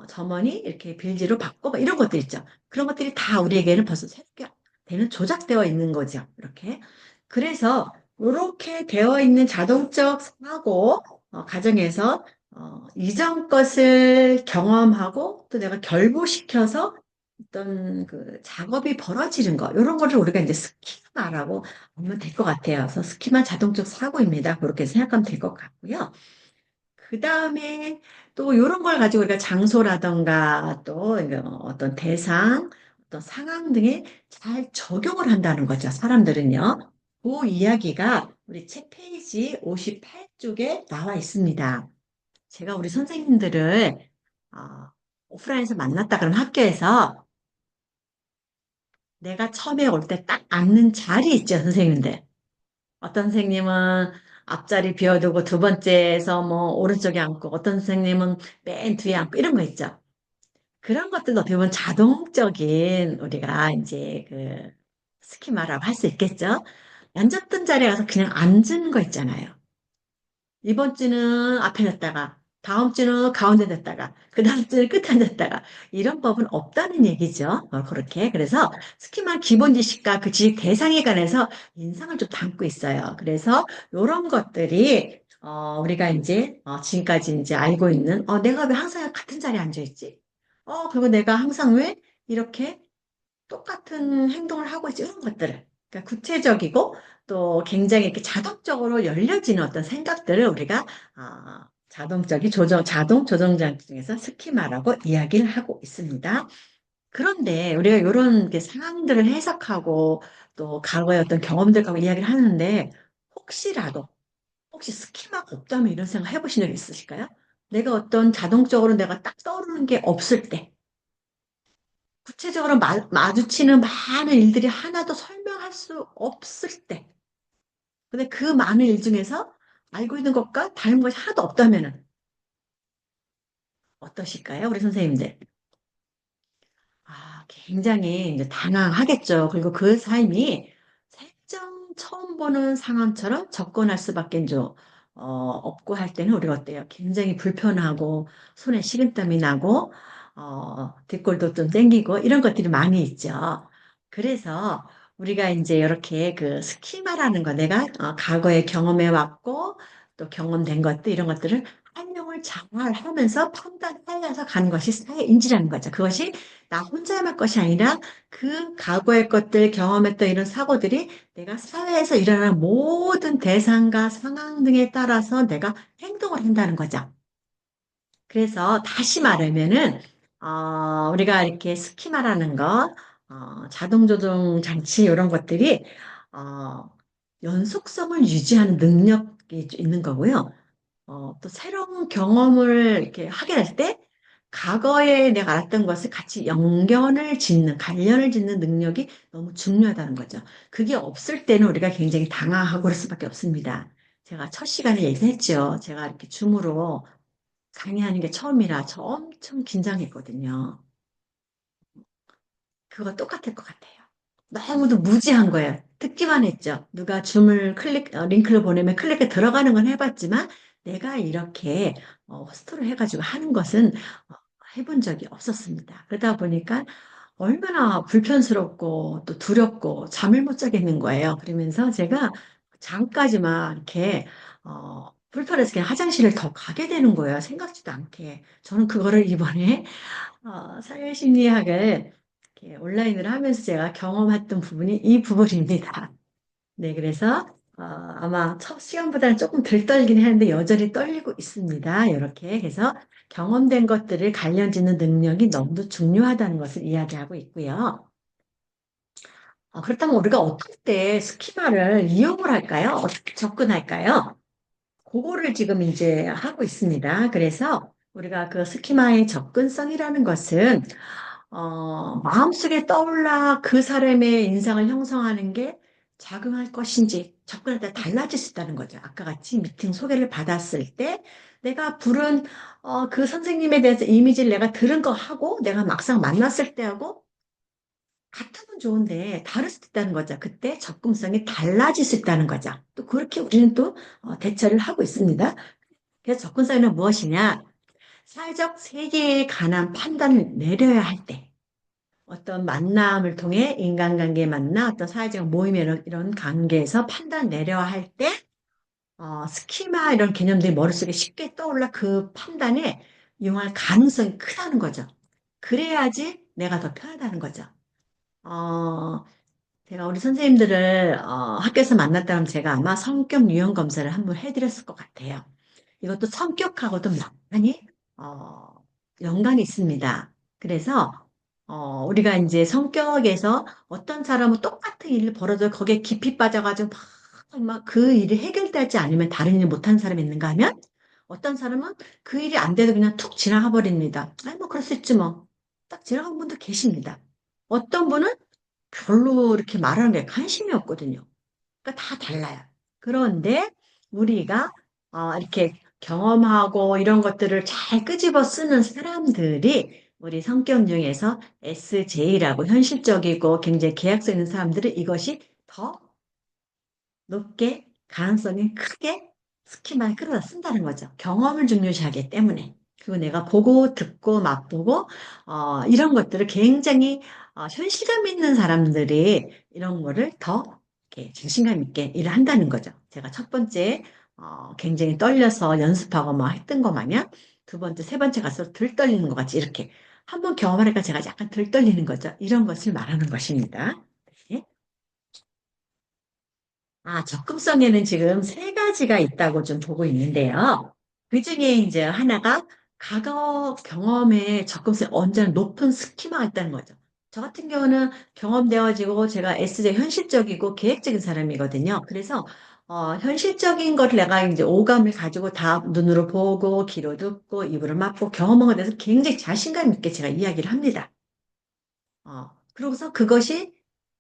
점원이 이렇게 빌지로 받고 막 이런 것들 있죠. 그런 것들이 다 우리에게는 벌써 새롭게 되는 조작되어 있는 거죠. 이렇게. 그래서 이렇게 되어 있는 자동적 사고 과정에서 이전 것을 경험하고 또 내가 결부시켜서 어떤 그 작업이 벌어지는 거, 이런 거를 우리가 이제 스키마라고 하면 될 것 같아요. 그래서 스키마 자동적 사고입니다. 그렇게 생각하면 될 것 같고요. 그 다음에 또 이런 걸 가지고 우리가 장소라던가 또 이거 어떤 대상, 어떤 상황 등에 잘 적용을 한다는 거죠. 사람들은요. 그 이야기가 우리 책 페이지 58쪽에 나와 있습니다. 제가 우리 선생님들을 어, 오프라인에서 만났다 그러면 학교에서 내가 처음에 올 때 딱 앉는 자리 있죠, 선생님들. 어떤 선생님은 앞자리 비워두고 두 번째에서 뭐 오른쪽에 앉고 어떤 선생님은 맨 뒤에 앉고 이런 거 있죠. 그런 것들도 어떻게 보면 자동적인 우리가 이제 그 스키마라고 할 수 있겠죠. 앉았던 자리에 가서 그냥 앉는 거 있잖아요. 이번 주는 앞에 놨다가, 다음 주는 가운데 놨다가, 그 다음 주는 끝에 놨다가, 이런 법은 없다는 얘기죠. 그렇게. 그래서 스키만 기본 지식과 그 지식 대상에 관해서 인상을 좀 담고 있어요. 그래서 이런 것들이, 우리가 이제, 지금까지 이제 알고 있는, 내가 왜 항상 같은 자리에 앉아있지? 그리고 내가 항상 왜 이렇게 똑같은 행동을 하고 있지, 이런 것들을. 그러니까 구체적이고 또 굉장히 이렇게 자동적으로 열려지는 어떤 생각들을 우리가 자동 조정 장치 중에서 스키마라고 이야기를 하고 있습니다. 그런데 우리가 이런 게 상황들을 해석하고 또 과거의 어떤 경험들 하고 이야기를 하는데 혹시라도 혹시 스키마가 없다면 이런 생각 해보신 적 있으실까요? 내가 어떤 자동적으로 내가 딱 떠오르는 게 없을 때 구체적으로 마주치는 많은 일들이 하나도 설명할 수 없을 때. 근데 그 많은 일 중에서 알고 있는 것과 다른 것이 하나도 없다면 어떠실까요? 우리 선생님들. 굉장히 이제 당황하겠죠. 그리고 그 삶이 생전 처음 보는 상황처럼 접근할 수밖에 이제 없고 할 때는 우리가 어때요? 굉장히 불편하고 손에 식은땀이 나고 뒷골도 좀 땡기고 이런 것들이 많이 있죠. 그래서 우리가 이제 이렇게 그 스키마라는 거 내가 과거에 경험해 왔고 또 경험된 것들 이런 것들을 활용을 잘 하면서 판단하면서 가는 것이 사회인지라는 거죠. 그것이 나 혼자만 것이 아니라 그 과거의 것들 경험했던 이런 사고들이 내가 사회에서 일어나는 모든 대상과 상황 등에 따라서 내가 행동을 한다는 거죠. 그래서 다시 말하면은 우리가 이렇게 스키마라는 거, 자동 조정 장치 이런 것들이 어, 연속성을 유지하는 능력이 있는 거고요. 또 새로운 경험을 이렇게 하게 될 때, 과거에 내가 알았던 것을 같이 연결을 짓는, 관련을 짓는 능력이 너무 중요하다는 거죠. 그게 없을 때는 우리가 굉장히 당황하고 그럴 수밖에 없습니다. 제가 첫 시간에 얘기했죠. 제가 이렇게 줌으로 강의하는 게 처음이라 저 엄청 긴장했거든요. 그거 똑같을 것 같아요. 너무도 무지한 거예요. 듣기만 했죠. 누가 줌을 링크를 보내면 클릭해 들어가는 건 해봤지만 내가 이렇게 호스트를 해가지고 하는 것은 어, 해본 적이 없었습니다. 그러다 보니까 얼마나 불편스럽고 또 두렵고 잠을 못 자겠는 거예요. 그러면서 제가 잠까지만 이렇게 불편해서 그냥 화장실을 더 가게 되는 거예요. 생각지도 않게. 저는 그거를 이번에 사회심리학을 이렇게 온라인으로 하면서 제가 경험했던 부분이 이 부분입니다. 네, 그래서 아마 첫 시간보다는 조금 덜 떨긴 하는데 여전히 떨리고 있습니다. 이렇게 해서 경험된 것들을 관련 짓는 능력이 너무도 중요하다는 것을 이야기하고 있고요. 그렇다면 우리가 어떨 때 스키마를 이용을 할까요? 어떻게 접근할까요? 그거를 지금 이제 하고 있습니다. 그래서 우리가 그 스키마의 접근성이라는 것은 마음속에 떠올라 그 사람의 인상을 형성하는 게 작용할 것인지 접근할 때 달라질 수 있다는 거죠. 아까 같이 미팅 소개를 받았을 때 내가 부른 그 선생님에 대해서 이미지를 내가 들은 거 하고 내가 막상 만났을 때하고 같으면 좋은데 다를 수도 있다는 거죠. 그때 접근성이 달라질 수 있다는 거죠. 또 그렇게 우리는 또 대처를 하고 있습니다. 그래서 접근성은 무엇이냐? 사회적 세계에 관한 판단을 내려야 할 때. 어떤 만남을 통해 인간관계 만나 어떤 사회적 모임 이런 관계에서 판단 내려야 할 때, 스키마 이런 개념들이 머릿속에 쉽게 떠올라 그 판단에 이용할 가능성이 크다는 거죠. 그래야지 내가 더 편하다는 거죠. 어, 제가 우리 선생님들을 학교에서 만났다면 제가 아마 성격 유형 검사를 한번 해드렸을 것 같아요. 이것도 성격하고도 많이 어, 연관이 있습니다. 그래서 우리가 이제 성격에서 어떤 사람은 똑같은 일을 벌어도 거기에 깊이 빠져가지고 막 그 일이 해결되지 않으면 다른 일 못하는 사람이 있는가 하면 어떤 사람은 그 일이 안 돼도 그냥 툭 지나가 버립니다. 아니 뭐 그럴 수 있지 뭐. 딱 지나간 분도 계십니다. 어떤 분은 별로 이렇게 말하는 데 관심이 없거든요. 그러니까 다 달라요. 그런데 우리가 이렇게 경험하고 이런 것들을 잘 끄집어 쓰는 사람들이 우리 성격 중에서 SJ라고 현실적이고 굉장히 계획성 있는 사람들은 이것이 더 높게 가능성이 크게 스키만 끌어다 쓴다는 거죠. 경험을 중요시하기 때문에. 그리고 내가 보고 듣고 맛보고 이런 것들을 굉장히 현실감 있는 사람들이 이런 거를 더 이렇게 자신감 있게 일을 한다는 거죠. 제가 첫 번째 굉장히 떨려서 연습하고 막 했던 거 마냥 두 번째, 세 번째 가서 덜 떨리는 것 같이 이렇게 한번 경험하니까 제가 약간 덜 떨리는 거죠. 이런 것을 말하는 것입니다. 네. 접근성에는 지금 세 가지가 있다고 좀 보고 있는데요. 그 중에 이제 하나가 과거 경험에 접근성이 언제나 높은 스키마가 있다는 거죠. 저 같은 경우는 경험되어지고 제가 S제 현실적이고 계획적인 사람이거든요. 그래서 현실적인 거를 내가 이제 오감을 가지고 다 눈으로 보고 귀로 듣고 입으로 맡고 경험한 것에 대해서 굉장히 자신감 있게 제가 이야기를 합니다. 그러고서 그것이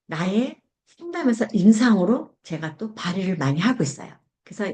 나의 상담에서 임상으로 제가 또 발휘를 많이 하고 있어요. 그래서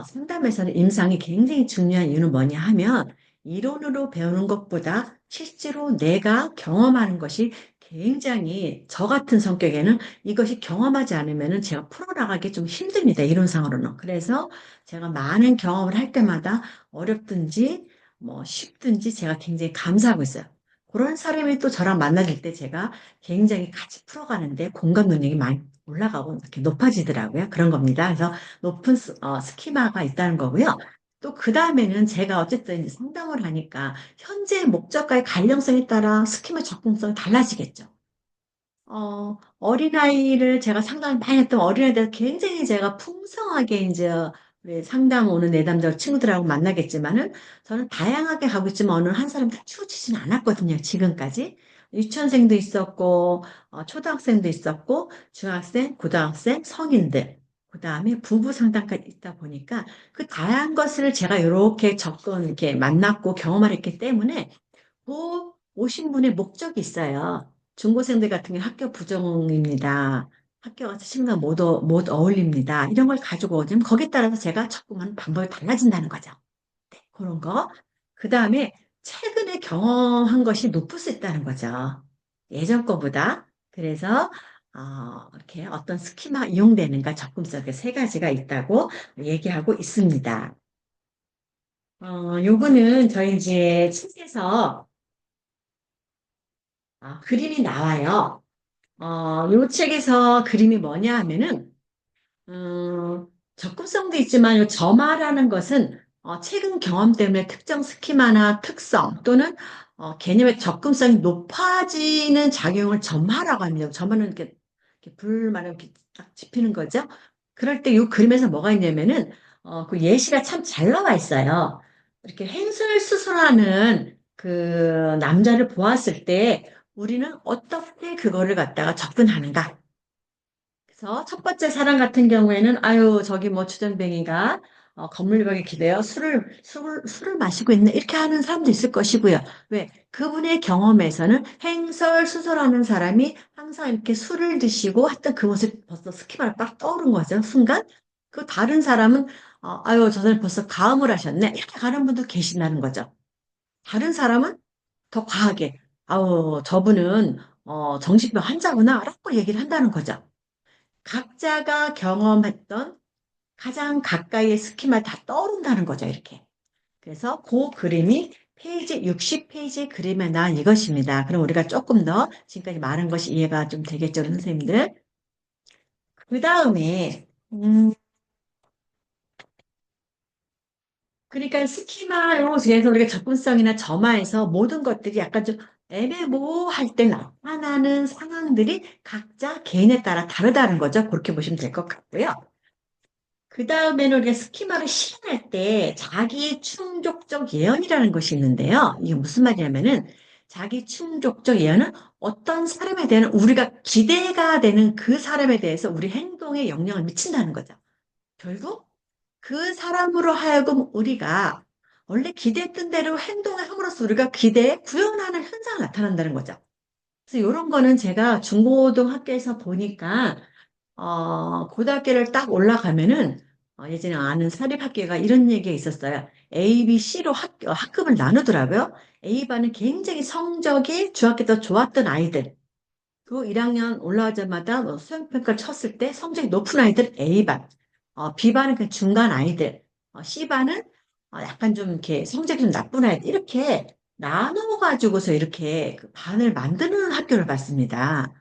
상담에서는 임상이 굉장히 중요한 이유는 뭐냐 하면 이론으로 배우는 것보다 실제로 내가 경험하는 것이 굉장히 저 같은 성격에는 이것이 경험하지 않으면 제가 풀어나가기 좀 힘듭니다. 이론상으로는. 그래서 제가 많은 경험을 할 때마다 어렵든지 뭐 쉽든지 제가 굉장히 감사하고 있어요. 그런 사람이 또 저랑 만나질 때 제가 굉장히 같이 풀어가는데 공감 능력이 많이 올라가고 이렇게 높아지더라고요. 그런 겁니다. 그래서 높은 스키마가 있다는 거고요. 또 그 다음에는 제가 어쨌든 이제 상담을 하니까 현재 목적과의 관련성에 따라 스키마 접근성이 달라지겠죠. 어린아이를 제가 상담을 많이 했던 어린아이들 굉장히 제가 풍성하게 이제 우리 상담 오는 내담자 친구들하고 만나겠지만은 저는 다양하게 가고 있지만 어느 한 사람 다 치우치지는 않았거든요. 지금까지. 유치원생도 있었고, 초등학생도 있었고, 중학생, 고등학생, 성인들. 그 다음에 부부 상담까지 있다 보니까 그 다양한 것을 제가 이렇게 접근, 이렇게 만났고 경험을 했기 때문에 그 오신 분의 목적이 있어요. 중고생들 같은 경우 학교 부정입니다. 학교 가서 친구랑 못 어울립니다. 이런 걸 가지고 오면 거기에 따라서 제가 접근하는 방법이 달라진다는 거죠. 네, 그런 거. 그 다음에 최근에 경험한 것이 높을 수 있다는 거죠. 예전 거보다. 그래서 이렇게 어떤 스키마 이용되는가 접근성의 세 가지가 있다고 얘기하고 있습니다. 요거는 저희 이제 책에서 그림이 나와요. 요 책에서 그림이 뭐냐 하면은, 접근성도 있지만 요 점화라는 것은 최근 경험 때문에 특정 스키마나 특성 또는 개념의 접근성이 높아지는 작용을 점화라고 합니다. 점화는 이렇게 불만 이렇게 딱 집히는 거죠. 그럴 때 이 그림에서 뭐가 있냐면은 그 예시가 참 잘 나와 있어요. 이렇게 행설수설하는 그 남자를 보았을 때 우리는 어떻게 그거를 갖다가 접근하는가? 그래서 첫 번째 사람 같은 경우에는 아유 저기 뭐 주전뱅이가 건물벽에 기대어 술을 마시고 있네 이렇게 하는 사람도 있을 것이고요. 왜? 그분의 경험에서는 행설수설하는 사람이 항상 이렇게 술을 드시고 했던 그 모습이 벌써 스키마를 딱 떠오른 거죠. 순간 그 다른 사람은 아유 저 사람 벌써 가음을 하셨네 이렇게 가는 분도 계신다는 거죠. 다른 사람은 더 과하게 아우 저분은 정신병 환자구나 라고 얘기를 한다는 거죠. 각자가 경험했던 가장 가까이의 스키마 다 떠오른다는 거죠, 이렇게. 그래서 그 그림이 페이지 60페이지 그림에 나온 이것입니다. 그럼 우리가 조금 더 지금까지 말한 것이 이해가 좀 되겠죠, 선생님들? 그 다음에 그러니까 스키마로 그래서 우리가 접근성이나 점화에서 모든 것들이 약간 좀 애매모호할 때 나타나는 상황들이 각자 개인에 따라 다르다는 거죠. 그렇게 보시면 될 것 같고요. 그 다음에는 우리가 스키마를 실현할 때 자기 충족적 예언이라는 것이 있는데요. 이게 무슨 말이냐면은 자기 충족적 예언은 어떤 사람에 대한 우리가 기대가 되는 그 사람에 대해서 우리 행동에 영향을 미친다는 거죠. 결국 그 사람으로 하여금 우리가 원래 기대했던 대로 행동을 함으로써 우리가 기대에 구현하는 현상이 나타난다는 거죠. 그래서 이런 거는 제가 중고등학교에서 보니까 고등학교를 딱 올라가면은, 예전에 아는 사립학교가 이런 얘기가 있었어요. A, B, C로 학급을 나누더라고요. A반은 굉장히 성적이 중학교 때 좋았던 아이들. 그 1학년 올라가자마자 뭐 수행평가를 쳤을 때 성적이 높은 아이들 A반. B반은 그 중간 아이들. C반은 약간 좀 이렇게 성적이 좀 나쁜 아이들. 이렇게 나눠가지고서 이렇게 그 반을 만드는 학교를 봤습니다.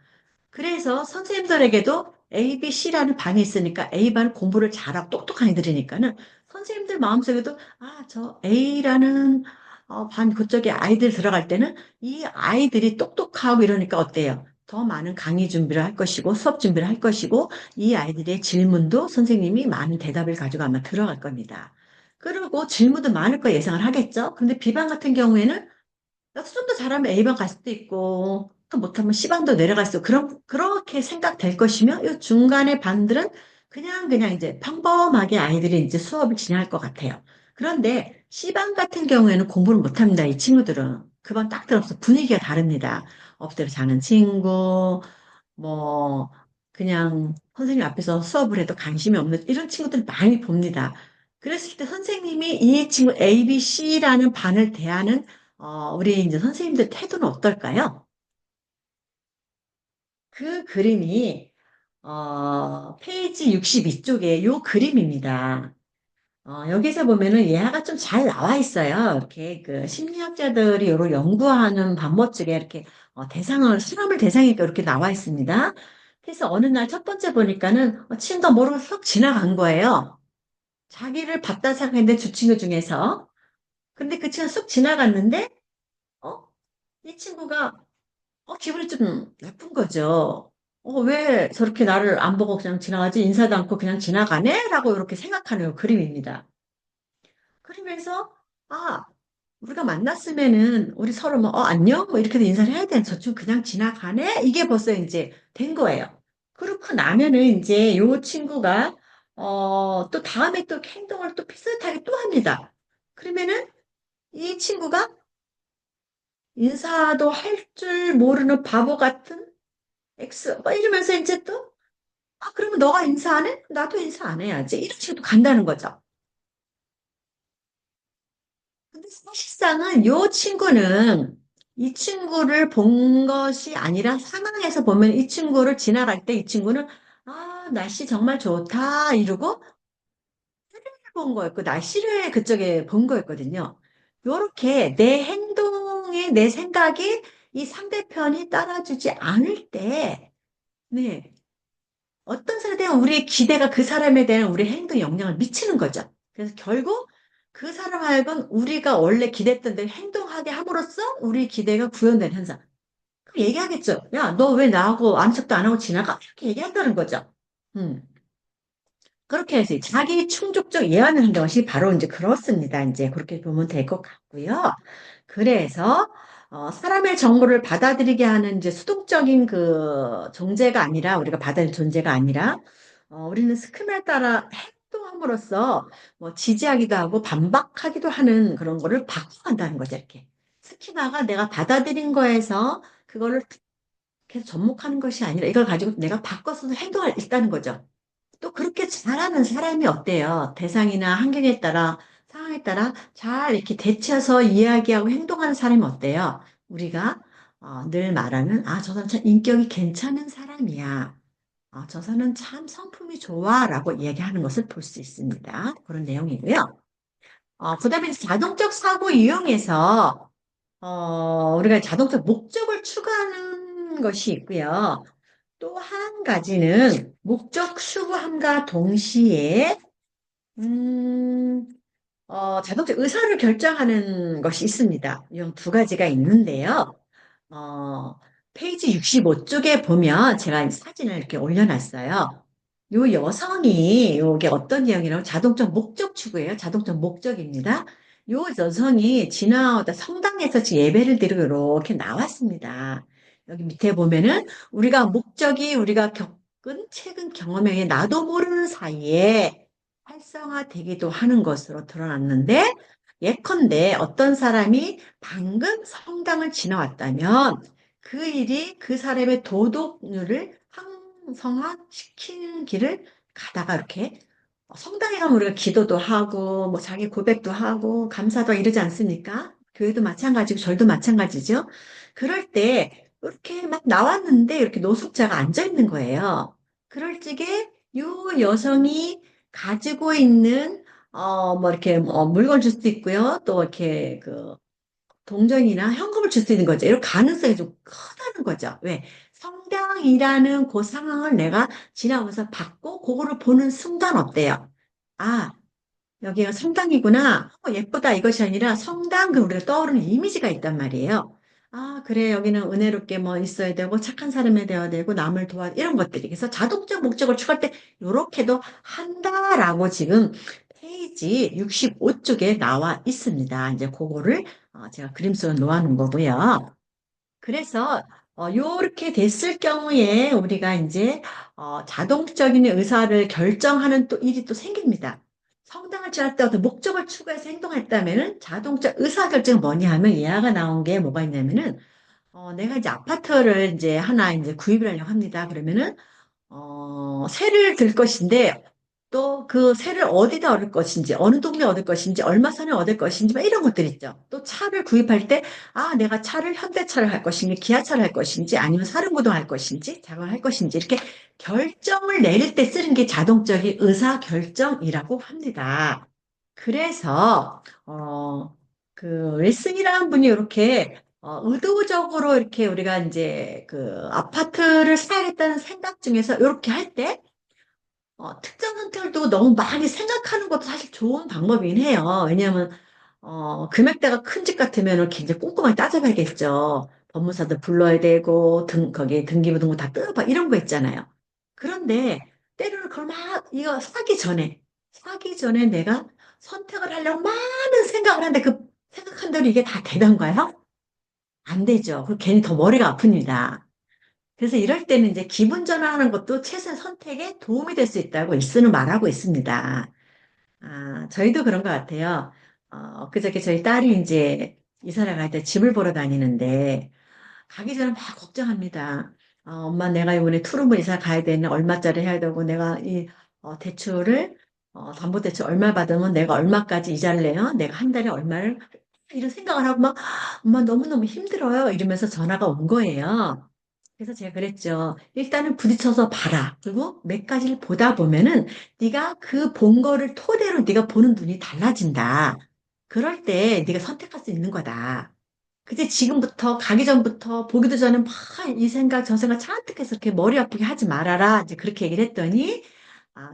그래서 선생님들에게도 A, B, C라는 반이 있으니까 A반 공부를 잘하고 똑똑한 애들이니까는 선생님들 마음속에도 저 A라는 반 그쪽에 아이들 들어갈 때는 이 아이들이 똑똑하고 이러니까 어때요? 더 많은 강의 준비를 할 것이고 수업 준비를 할 것이고 이 아이들의 질문도 선생님이 많은 대답을 가지고 아마 들어갈 겁니다. 그리고 질문도 많을 거 예상을 하겠죠? 근데 B반 같은 경우에는 수준도 잘하면 A반 갈 수도 있고, 또 못하면 C반도 내려갈 수 있고, 그렇게 생각될 것이며, 이 중간의 반들은 그냥 이제 평범하게 아이들이 이제 수업을 진행할 것 같아요. 그런데 C반 같은 경우에는 공부를 못합니다, 이 친구들은. 그 반 딱 들어서 분위기가 다릅니다. 엎드려 자는 친구, 뭐, 그냥 선생님 앞에서 수업을 해도 관심이 없는 이런 친구들 많이 봅니다. 그랬을 때 선생님이 이 친구 A, B, C라는 반을 대하는 우리 이제 선생님들 태도는 어떨까요? 그 그림이 페이지 62쪽에 요 그림입니다. 여기서 보면은 예화가 좀 잘 나와 있어요. 이렇게 그 심리학자들이 이걸 연구하는 방법 중에 이렇게 사람을 대상이니까 이렇게 나와 있습니다. 그래서 어느 날 첫 번째 보니까는 친구가 모르고 쏙 지나간 거예요. 자기를 봤다 생각했는데 두 친구 중에서. 근데 그 친구가 쏙 지나갔는데, 어? 이 친구가 기분이 좀 나쁜 거죠. 왜 저렇게 나를 안 보고 그냥 지나가지? 인사도 않고 그냥 지나가네? 라고 이렇게 생각하는 그림입니다. 그러면서, 아, 우리가 만났으면은 우리 서로 뭐, 안녕? 뭐 이렇게 인사를 해야 되는 저쪽 그냥 지나가네? 이게 벌써 이제 된 거예요. 그렇고 나면은 이제 요 친구가, 또 다음에 또 행동을 또 비슷하게 또 합니다. 그러면은 이 친구가 인사도 할 줄 모르는 바보 같은 X, 뭐 이러면서 이제 또, 그러면 너가 인사 안 해? 나도 인사 안 해야지. 이런 식으로 간다는 거죠. 근데 사실상은 요 친구는 이 친구를 본 것이 아니라 상황에서 보면 이 친구를 지나갈 때 이 친구는 날씨 정말 좋다 이러고 본 거였고 날씨를 그쪽에 본 거였거든요. 요렇게 내 행동에 내 생각이 이 상대편이 따라주지 않을 때, 네, 어떤 사람에 대한 우리의 기대가 그 사람에 대한 우리 행동에 영향을 미치는 거죠. 그래서 결국 그 사람 하여금 우리가 원래 기대했던 대로 행동하게 함으로써 우리 기대가 구현된 현상. 그럼 얘기하겠죠. 야, 너 왜 나하고 아는 척도 안 하고 지나가? 이렇게 얘기한다는 거죠. 음. 그렇게 해서 자기 충족적 예언을 한다는 것이 바로 이제 그렇습니다. 이제 그렇게 보면 될 것 같고요. 그래서 사람의 정보를 받아들이게 하는 이제 수동적인 그 존재가 아니라 우리가 받아들일 존재가 아니라 우리는 스크린에 따라 행동함으로써 뭐 지지하기도 하고 반박하기도 하는 그런 거를 바꿔간다는 거죠. 이렇게 스키마가 내가 받아들인 거에서 그거를 계속 접목하는 것이 아니라 이걸 가지고 내가 바꿔서 행동할 수 있다는 거죠. 또 그렇게 잘하는 사람이 어때요? 대상이나 환경에 따라, 상황에 따라 잘 이렇게 대처해서 이야기하고 행동하는 사람이 어때요? 우리가 늘 말하는, 저 사람 참 인격이 괜찮은 사람이야. 저 사람은 참 성품이 좋아. 라고 이야기하는 것을 볼 수 있습니다. 그런 내용이고요. 그다음에 자동적 사고 이용해서, 우리가 자동적 목적을 추구하는 것이 있고요. 또 한 가지는 목적 추구함과 동시에 자동차 의사를 결정하는 것이 있습니다. 이두 가지가 있는데요. 어, 페이지 65쪽에 보면 제가 이 사진을 이렇게 올려놨어요. 요 여성이, 요게 어떤 내용이라고 자동적 목적 추구예요. 자동적 목적입니다. 요 여성이 지나오다 성당에서 지금 예배를 드리고 이렇게 나왔습니다. 여기 밑에 보면은 우리가 겪은 최근 경험에 의해 나도 모르는 사이에 활성화되기도 하는 것으로 드러났는데 예컨대 어떤 사람이 방금 성당을 지나왔다면 그 일이 그 사람의 도덕률을 향상시키는 길을 가다가 이렇게 성당에 가면 우리가 기도도 하고 뭐 자기 고백도 하고 감사도 이러지 않습니까? 교회도 마찬가지고 절도 마찬가지죠. 그럴 때 이렇게 막 나왔는데 이렇게 노숙자가 앉아 있는 거예요. 그럴 적에 요 여성이 가지고 있는 뭐 이렇게 물건 줄 수도 있고요. 또 이렇게 그 동전이나 현금을 줄 수 있는 거죠. 이런 가능성이 좀 크다는 거죠. 왜? 성당이라는 그 상황을 내가 지나면서 받고 그거를 보는 순간 어때요? 아, 여기가 성당이구나. 예쁘다 이것이 아니라 성당 그 우리가 떠오르는 이미지가 있단 말이에요. 아, 그래. 여기는 은혜롭게 뭐 있어야 되고 착한 사람이 되어야 되고 남을 도와 이런 것들이. 그래서 자동적 목적을 추구할 때 이렇게도 한다라고 지금 페이지 65쪽에 나와 있습니다. 이제 그거를 제가 그림 속에 놓아놓은 거고요. 그래서 요렇게 됐을 경우에 우리가 이제 자동적인 의사를 결정하는 또 일이 또 생깁니다. 성당을 지날 때 어떤 목적을 추구해서 행동했다면은 자동적 의사결정이 뭐냐 하면 예화가 나온 게 뭐가 있냐면은 내가 이제 아파트를 이제 하나 이제 구입을 하려고 합니다. 그러면은 세를 들 것인데 또 그 세를 어디다 얻을 것인지, 어느 동네 얻을 것인지, 얼마 선에 얻을 것인지, 막 이런 것들 있죠. 또 차를 구입할 때, 내가 차를 현대차를 할 것인지, 기아차를 할 것인지, 아니면 사륜구동 할 것인지, 자동을 할 것인지, 이렇게 결정을 내릴 때 쓰는 게 자동적인 의사결정이라고 합니다. 그래서, 그, 윌슨이라는 분이 이렇게 의도적으로 이렇게 우리가 이제 그 아파트를 사야겠다는 생각 중에서 이렇게 할 때, 특정 선택을 너무 많이 생각하는 것도 사실 좋은 방법이긴 해요. 왜냐하면, 금액대가 큰 집 같으면 굉장히 꼼꼼하게 따져봐야겠죠. 법무사도 불러야 되고, 거기에 등기부등본 다 뜯어봐. 이런 거 있잖아요. 그런데, 때로는 그걸 막, 이거 사기 전에 내가 선택을 하려고 많은 생각을 하는데 그 생각한 대로 이게 다 되던가요? 안 되죠. 그 괜히 더 머리가 아픕니다. 그래서 이럴 때는 이제 기분 전환하는 것도 최소한 선택에 도움이 될 수 있다고 일수는 말하고 있습니다. 저희도 그런 것 같아요. 그저께 저희 딸이 이제 이사를 갈 때 집을 보러 다니는데 가기 전에 막 걱정합니다. 엄마 내가 이번에 투룸을 이사 가야 되는 얼마짜리 해야 되고 내가 이 대출을 담보대출 얼마 받으면 내가 얼마까지 이자를 내요? 내가 한 달에 얼마를 이런 생각을 하고 막 엄마 너무너무 힘들어요. 이러면서 전화가 온 거예요. 그래서 제가 그랬죠. 일단은 부딪혀서 봐라. 그리고 몇 가지를 보다 보면은 네가 그 본 거를 토대로 네가 보는 눈이 달라진다. 그럴 때 네가 선택할 수 있는 거다. 근데 지금부터 가기 전부터 보기도 전에 막 이 생각 저 생각 잔뜩 해서 이렇게 머리 아프게 하지 말아라. 이제 그렇게 얘기를 했더니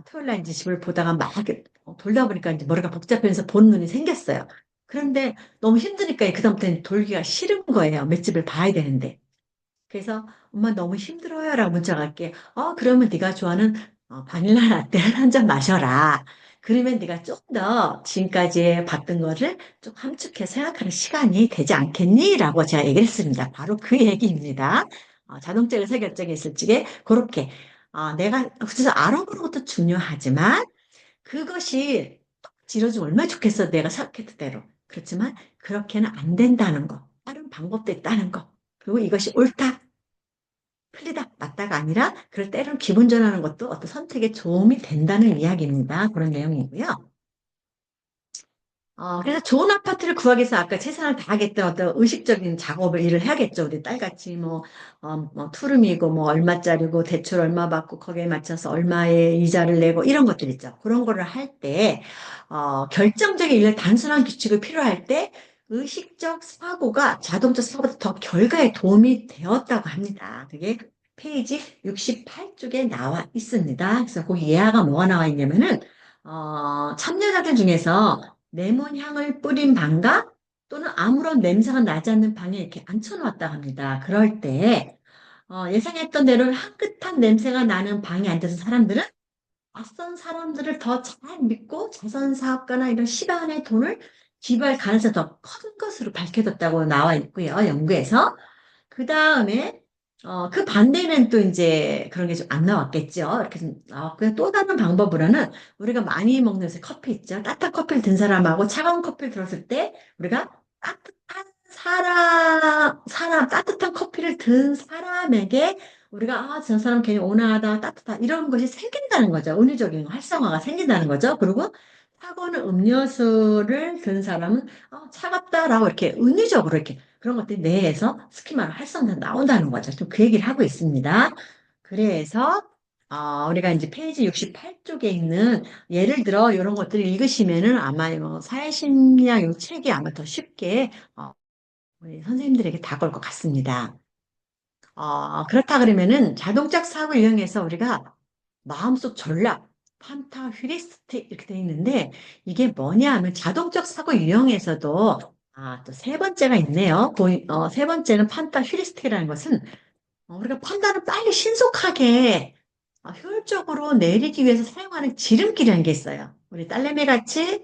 토요일 날 이제 집을 보다가 막 이렇게 돌다 보니까 이제 머리가 복잡해서 보는 눈이 생겼어요. 그런데 너무 힘드니까 그다음부터는 돌기가 싫은 거예요. 맷집을 봐야 되는데. 그래서 엄마 너무 힘들어요 라고 문자가 갈게. 그러면 네가 좋아하는 바닐라 라떼를 한 잔 마셔라. 그러면 네가 좀 더 지금까지 봤던 거를 좀 함축해서 생각하는 시간이 되지 않겠니? 라고 제가 얘기를 했습니다. 바로 그 얘기입니다. 자동차 의사결정이 있을 적에 그렇게 내가 그래서 알아보는 것도 중요하지만 그것이 지어주면 얼마나 좋겠어 내가 생각했던 대로. 그렇지만 그렇게는 안 된다는 거. 다른 방법도 있다는 거. 그리고 이것이 옳다. 틀리다, 맞다가 아니라 그럴 때는 기분 전하는 것도 어떤 선택에 도움이 된다는 이야기입니다. 그런 내용이고요. 그래서 좋은 아파트를 구하기 위해서 아까 최선을 다하겠다 어떤 의식적인 작업을 일을 해야겠죠. 우리 딸같이 뭐 투룸이고 뭐 얼마짜리고 대출 얼마 받고 거기에 맞춰서 얼마의 이자를 내고 이런 것들 있죠. 그런 거를 할 때, 결정적인 일, 단순한 규칙이 필요할 때 의식적 사고가 자동적 사고보다 더 결과에 도움이 되었다고 합니다. 그게 페이지 68쪽에 나와 있습니다. 그래서 거기 예화가 뭐가 나와 있냐면은, 참여자들 중에서 레몬 향을 뿌린 방과 또는 아무런 냄새가 나지 않는 방에 이렇게 앉혀놓았다 합니다. 그럴 때 예상했던 대로 향긋한 냄새가 나는 방에 앉아서 사람들은 낯선 사람들을 더 잘 믿고 자선 사업가나 이런 시간의 돈을 기부할 가능성이 더 큰 것으로 밝혀졌다고 나와 있고요. 연구에서. 그 다음에, 그 반대는 또 이제 그런 게 좀 안 나왔겠죠. 이렇게 좀 나왔고요. 또 다른 방법으로는 우리가 많이 먹는 요새 커피 있죠. 따뜻한 커피를 든 사람하고 차가운 커피를 들었을 때 우리가 따뜻한 따뜻한 커피를 든 사람에게 우리가, 저 사람 괜히 온화하다, 따뜻하다, 이런 것이 생긴다는 거죠. 은유적인 활성화가 생긴다는 거죠. 그리고 차가운 음료수를 든 사람은, 차갑다라고 이렇게 은유적으로 이렇게 그런 것들이 뇌에서 스키마로 활성화 나온다는 거죠. 좀 그 얘기를 하고 있습니다. 그래서 우리가 이제 페이지 68쪽에 있는 예를 들어 이런 것들을 읽으시면은 아마 사회심리학 이 책이 아마 더 쉽게 우리 선생님들에게 다가올 것 같습니다. 그렇다 그러면은 자동적 사고 유형에서 우리가 마음속 전략, 판타, 휴리스틱 이렇게 돼 있는데 이게 뭐냐 하면 자동적 사고 유형에서도 또 세 번째가 있네요. 세 번째는 판타, 휴리스틱이라는 것은 우리가 판단을 빨리 신속하게 효율적으로 내리기 위해서 사용하는 지름길이라는 게 있어요. 우리 딸내미 같이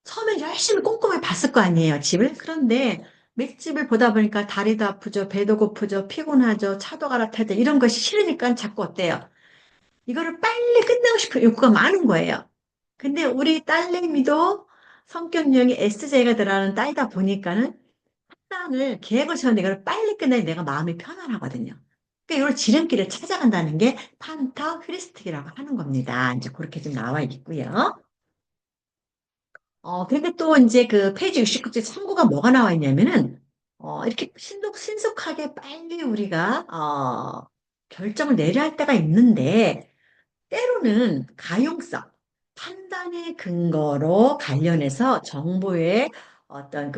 처음엔 열심히 꼼꼼히 봤을 거 아니에요, 집을. 그런데 맷집을 보다 보니까 다리도 아프죠, 배도 고프죠, 피곤하죠, 차도 갈아타야 돼. 이런 것이 싫으니까 자꾸 어때요? 이거를 빨리 끝내고 싶은 욕구가 많은 거예요. 근데 우리 딸내미도 성격 유형이 SJ가 들어가는 딸이다 보니까는 식단을 계획을 세웠는데 이걸 빨리 끝내야 내가 마음이 편안하거든요. 그러니까 이걸 지름길을 찾아간다는 게 판타 휴리스틱이라고 하는 겁니다. 이제 그렇게 좀 나와 있고요. 근데 또 이제 그 페이지 69쪽 참고가 뭐가 나와 있냐면은, 이렇게 신속하게 빨리 우리가, 결정을 내려야 할 때가 있는데, 때로는 가용성, 판단의 근거로 관련해서 정보의 어떤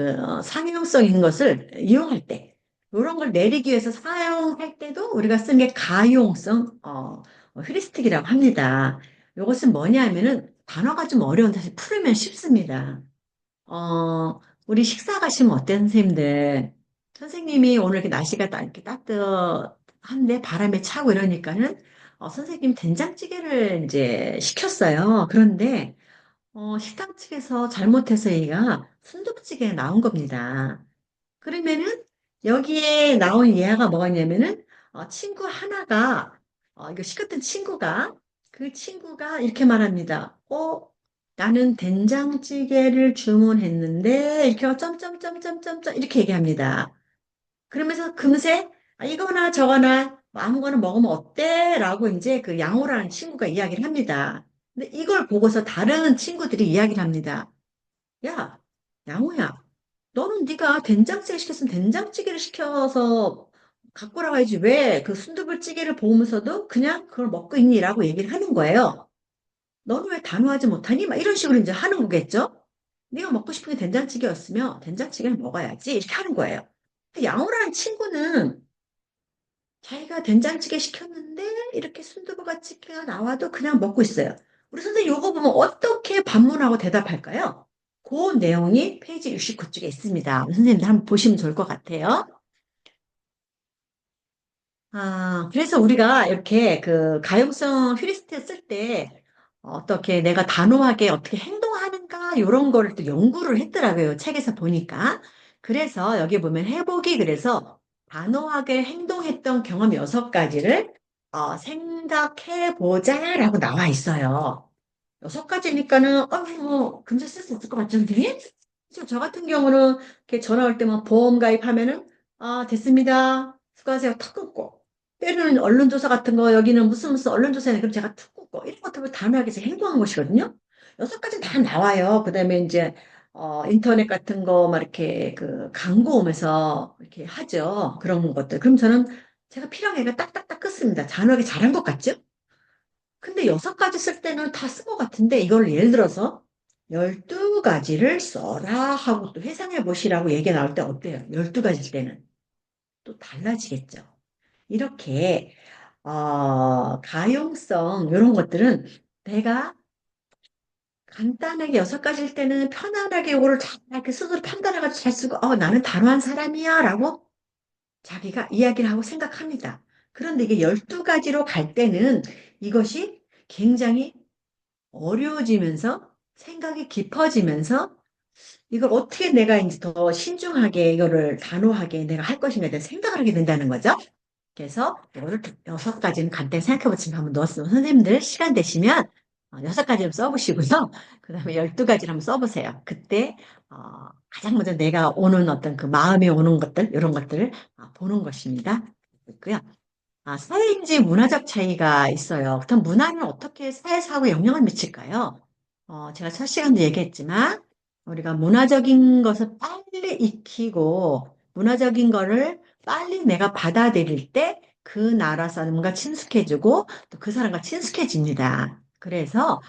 상용성 있는 것을 이용할 때, 이런 걸 내리기 위해서 사용할 때도 우리가 쓰는 게 가용성, 휴리스틱이라고 합니다. 이것은 뭐냐면은 단어가 좀 어려운데 사실 풀으면 쉽습니다. 우리 식사 가시면 어때, 선생님들? 선생님이 오늘 이렇게 날씨가 이렇게 따뜻한데 바람에 차고 이러니까는 선생님 된장찌개를 이제 시켰어요. 그런데 식당 측에서 잘못해서 얘가 순두부찌개가 나온 겁니다. 그러면은 여기에 나온 예화가 뭐냐면은 친구 하나가 이거 시켰던 친구가 그 친구가 이렇게 말합니다. 나는 된장찌개를 주문했는데 이렇게 점점점점점점 이렇게 얘기합니다. 그러면서 금세 이거나 저거나 뭐 아무거나 먹으면 어때? 라고 이제 그 양호라는 친구가 이야기를 합니다. 근데 이걸 보고서 다른 친구들이 이야기를 합니다. 야, 양호야. 너는 네가 된장찌개 시켰으면 된장찌개를 시켜서 갖고 오라고 지 왜 그 순두부찌개를 보면서도 그냥 그걸 먹고 있니라고 얘기를 하는 거예요. 너는 왜 단호하지 못하니? 막 이런 식으로 이제 하는 거겠죠? 네가 먹고 싶은 게 된장찌개였으면 된장찌개를 먹어야지 이렇게 하는 거예요. 양호라는 친구는 자기가 된장찌개 시켰는데 이렇게 순두부찌개가 나와도 그냥 먹고 있어요. 우리 선생님 이거 보면 어떻게 반문하고 대답할까요? 그 내용이 페이지 69쪽에 있습니다. 우리 선생님들 한번 보시면 좋을 것 같아요. 그래서 우리가 이렇게 그 가용성 휴리스틱 쓸 때 어떻게 내가 단호하게 어떻게 행동하는가 이런 거를 또 연구를 했더라고요. 책에서 보니까. 그래서 여기 보면 해보기 그래서 단호하게 행동했던 경험 6가지를 생각해 보자라고 나와 있어요. 6가지니까는 금세 쓸 수 있을 것 같죠, 선생님? 그래서 저 같은 경우는 이렇게 전화 올 때만 보험 가입하면은 됐습니다. 수고하세요. 턱 끊고. 때로는 언론조사 같은 거 여기는 무슨 언론조사네. 그럼 제가 턱 끊고 이런 것들을 단호하게 제가 행동한 것이거든요. 6가지는 다 나와요. 그다음에 이제 인터넷 같은 거 막 이렇게 그 광고 오면서 이렇게 하죠. 그런 것들. 그럼 저는 제가 필요한 게 딱딱딱 끊습니다. 단호하게 잘한 것 같죠? 근데 6가지 쓸 때는 다 쓴 것 같은데 이걸 예를 들어서 12가지를 써라 하고 또 회상해 보시라고 얘기가 나올 때 어때요? 12가지 때는 또 달라지겠죠. 이렇게 가용성 이런 것들은 내가 간단하게 6가지일 때는 편안하게 이거를 잘 이렇게 스스로 판단해가지고 잘 쓰고, 나는 단호한 사람이야. 라고 자기가 이야기를 하고 생각합니다. 그런데 이게 12가지로 갈 때는 이것이 굉장히 어려워지면서 생각이 깊어지면서 이걸 어떻게 내가 이제 더 신중하게 이거를 단호하게 내가 할 것인가에 대한 생각을 하게 된다는 거죠. 그래서 이거를 6가지는 간단히 생각해보시면 한번 넣었으면 선생님들 시간 되시면 6가지 좀 써보시고요. 그 다음에 12가지를 한번 써보세요. 그때 가장 먼저 내가 오는 어떤 그 마음에 오는 것들 이런 것들을 보는 것입니다. 있고요. 사회인지 문화적 차이가 있어요. 그렇다면 문화는 어떻게 사회사고에 영향을 미칠까요? 제가 첫 시간도 얘기했지만, 우리가 문화적인 것을 빨리 익히고, 문화적인 거를 빨리 내가 받아들일 때, 그 나라 사람과 친숙해지고, 또 그 사람과 친숙해집니다. 그래서,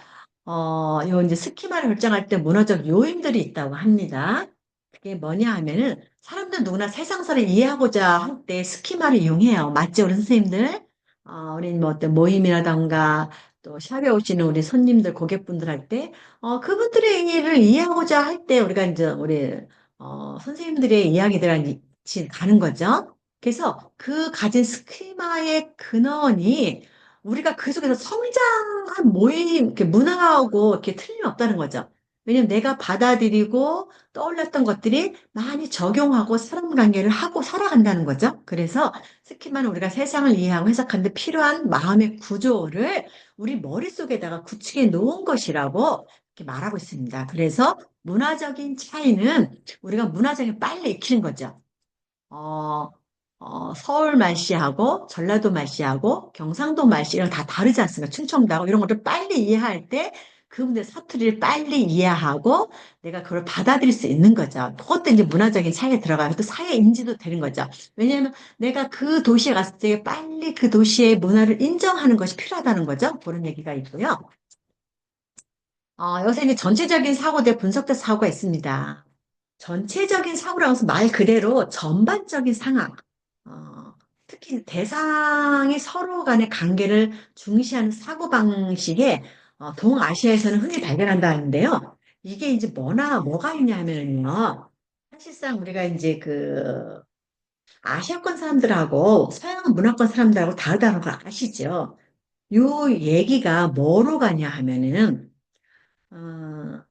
요 이제 스키마를 결정할 때 문화적 요인들이 있다고 합니다. 그게 뭐냐 하면은 사람들 누구나 세상사를 이해하고자 할 때 스키마를 이용해요. 맞죠, 우리 선생님들? 우리 뭐 어떤 모임이라던가 또 샵에 오시는 우리 손님들, 고객분들 할 때, 그분들의 일을 이해하고자 할 때 우리가 이제 우리 선생님들의 이야기들 가는 거죠. 그래서 그 가진 스키마의 근원이 우리가 그 속에서 성장한 모임, 이렇게 문화하고 이렇게 틀림없다는 거죠. 왜냐면 내가 받아들이고 떠올렸던 것들이 많이 적용하고 사람 관계를 하고 살아간다는 거죠. 그래서 스키마는 우리가 세상을 이해하고 해석하는데 필요한 마음의 구조를 우리 머릿속에다가 구축해 놓은 것이라고 이렇게 말하고 있습니다. 그래서 문화적인 차이는 우리가 문화적인 빨리 익히는 거죠. 어, 서울 말씨하고 전라도 말씨하고 경상도 말씨 이런 거 다 다르지 않습니까? 충청도하고 이런 것들 빨리 이해할 때 그분들 사투리를 빨리 이해하고 내가 그걸 받아들일 수 있는 거죠. 그것도 이제 문화적인 차이에 들어가요. 또 사회 인지도 되는 거죠. 왜냐하면 내가 그 도시에 갔을 때 빨리 그 도시의 문화를 인정하는 것이 필요하다는 거죠. 그런 얘기가 있고요. 요새 이제 전체적인 사고 대 분석대 사고가 있습니다. 전체적인 사고라고 해서 말 그대로 전반적인 상황, 어, 특히 대상이 서로 간의 관계를 중시하는 사고방식에 동아시아에서는 흔히 발견한다는데요. 이게 이제 뭐가 있냐 하면요. 사실상 우리가 이제 그 아시아권 사람들하고 서양 문화권 사람들하고 다르다는 걸 아시죠? 요 얘기가 뭐로 가냐 하면은, 어,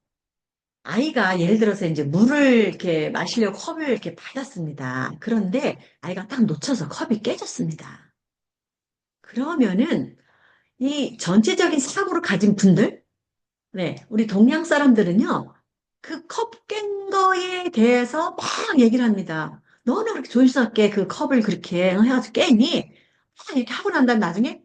아이가 예를 들어서 이제 물을 이렇게 마시려고 컵을 이렇게 받았습니다. 그런데 아이가 딱 놓쳐서 컵이 깨졌습니다. 그러면은 이 전체적인 사고를 가진 분들, 네, 우리 동양 사람들은요, 그 컵 깬 거에 대해서 막 얘기를 합니다. 너는 그렇게 조심스럽게 그 컵을 그렇게 해가지고 깼니? 막 이렇게 하고 난 다음 나중에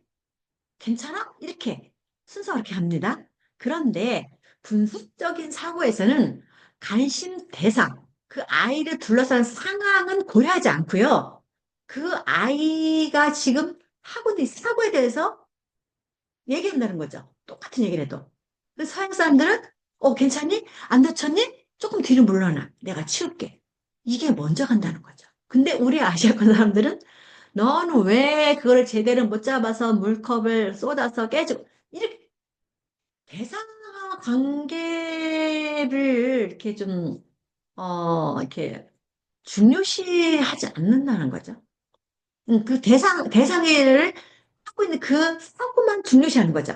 괜찮아? 이렇게 순서가 그렇게 합니다. 그런데 분석적인 사고에서는 관심 대상, 그 아이를 둘러싼 상황은 고려하지 않고요. 그 아이가 지금 하고 있는 사고에 대해서 얘기한다는 거죠. 똑같은 얘기를 해도. 그 서양 사람들은 괜찮니? 안 다쳤니? 조금 뒤로 물러나. 내가 치울게. 이게 먼저 간다는 거죠. 근데 우리 아시아권 사람들은 너는 왜 그걸 제대로 못 잡아서 물컵을 쏟아서 깨지고 이렇게 대상과 관계를 이렇게 좀 이렇게 중요시하지 않는다는 거죠. 그 대상을 하고 있는 그 사고만 중요시하는 거죠.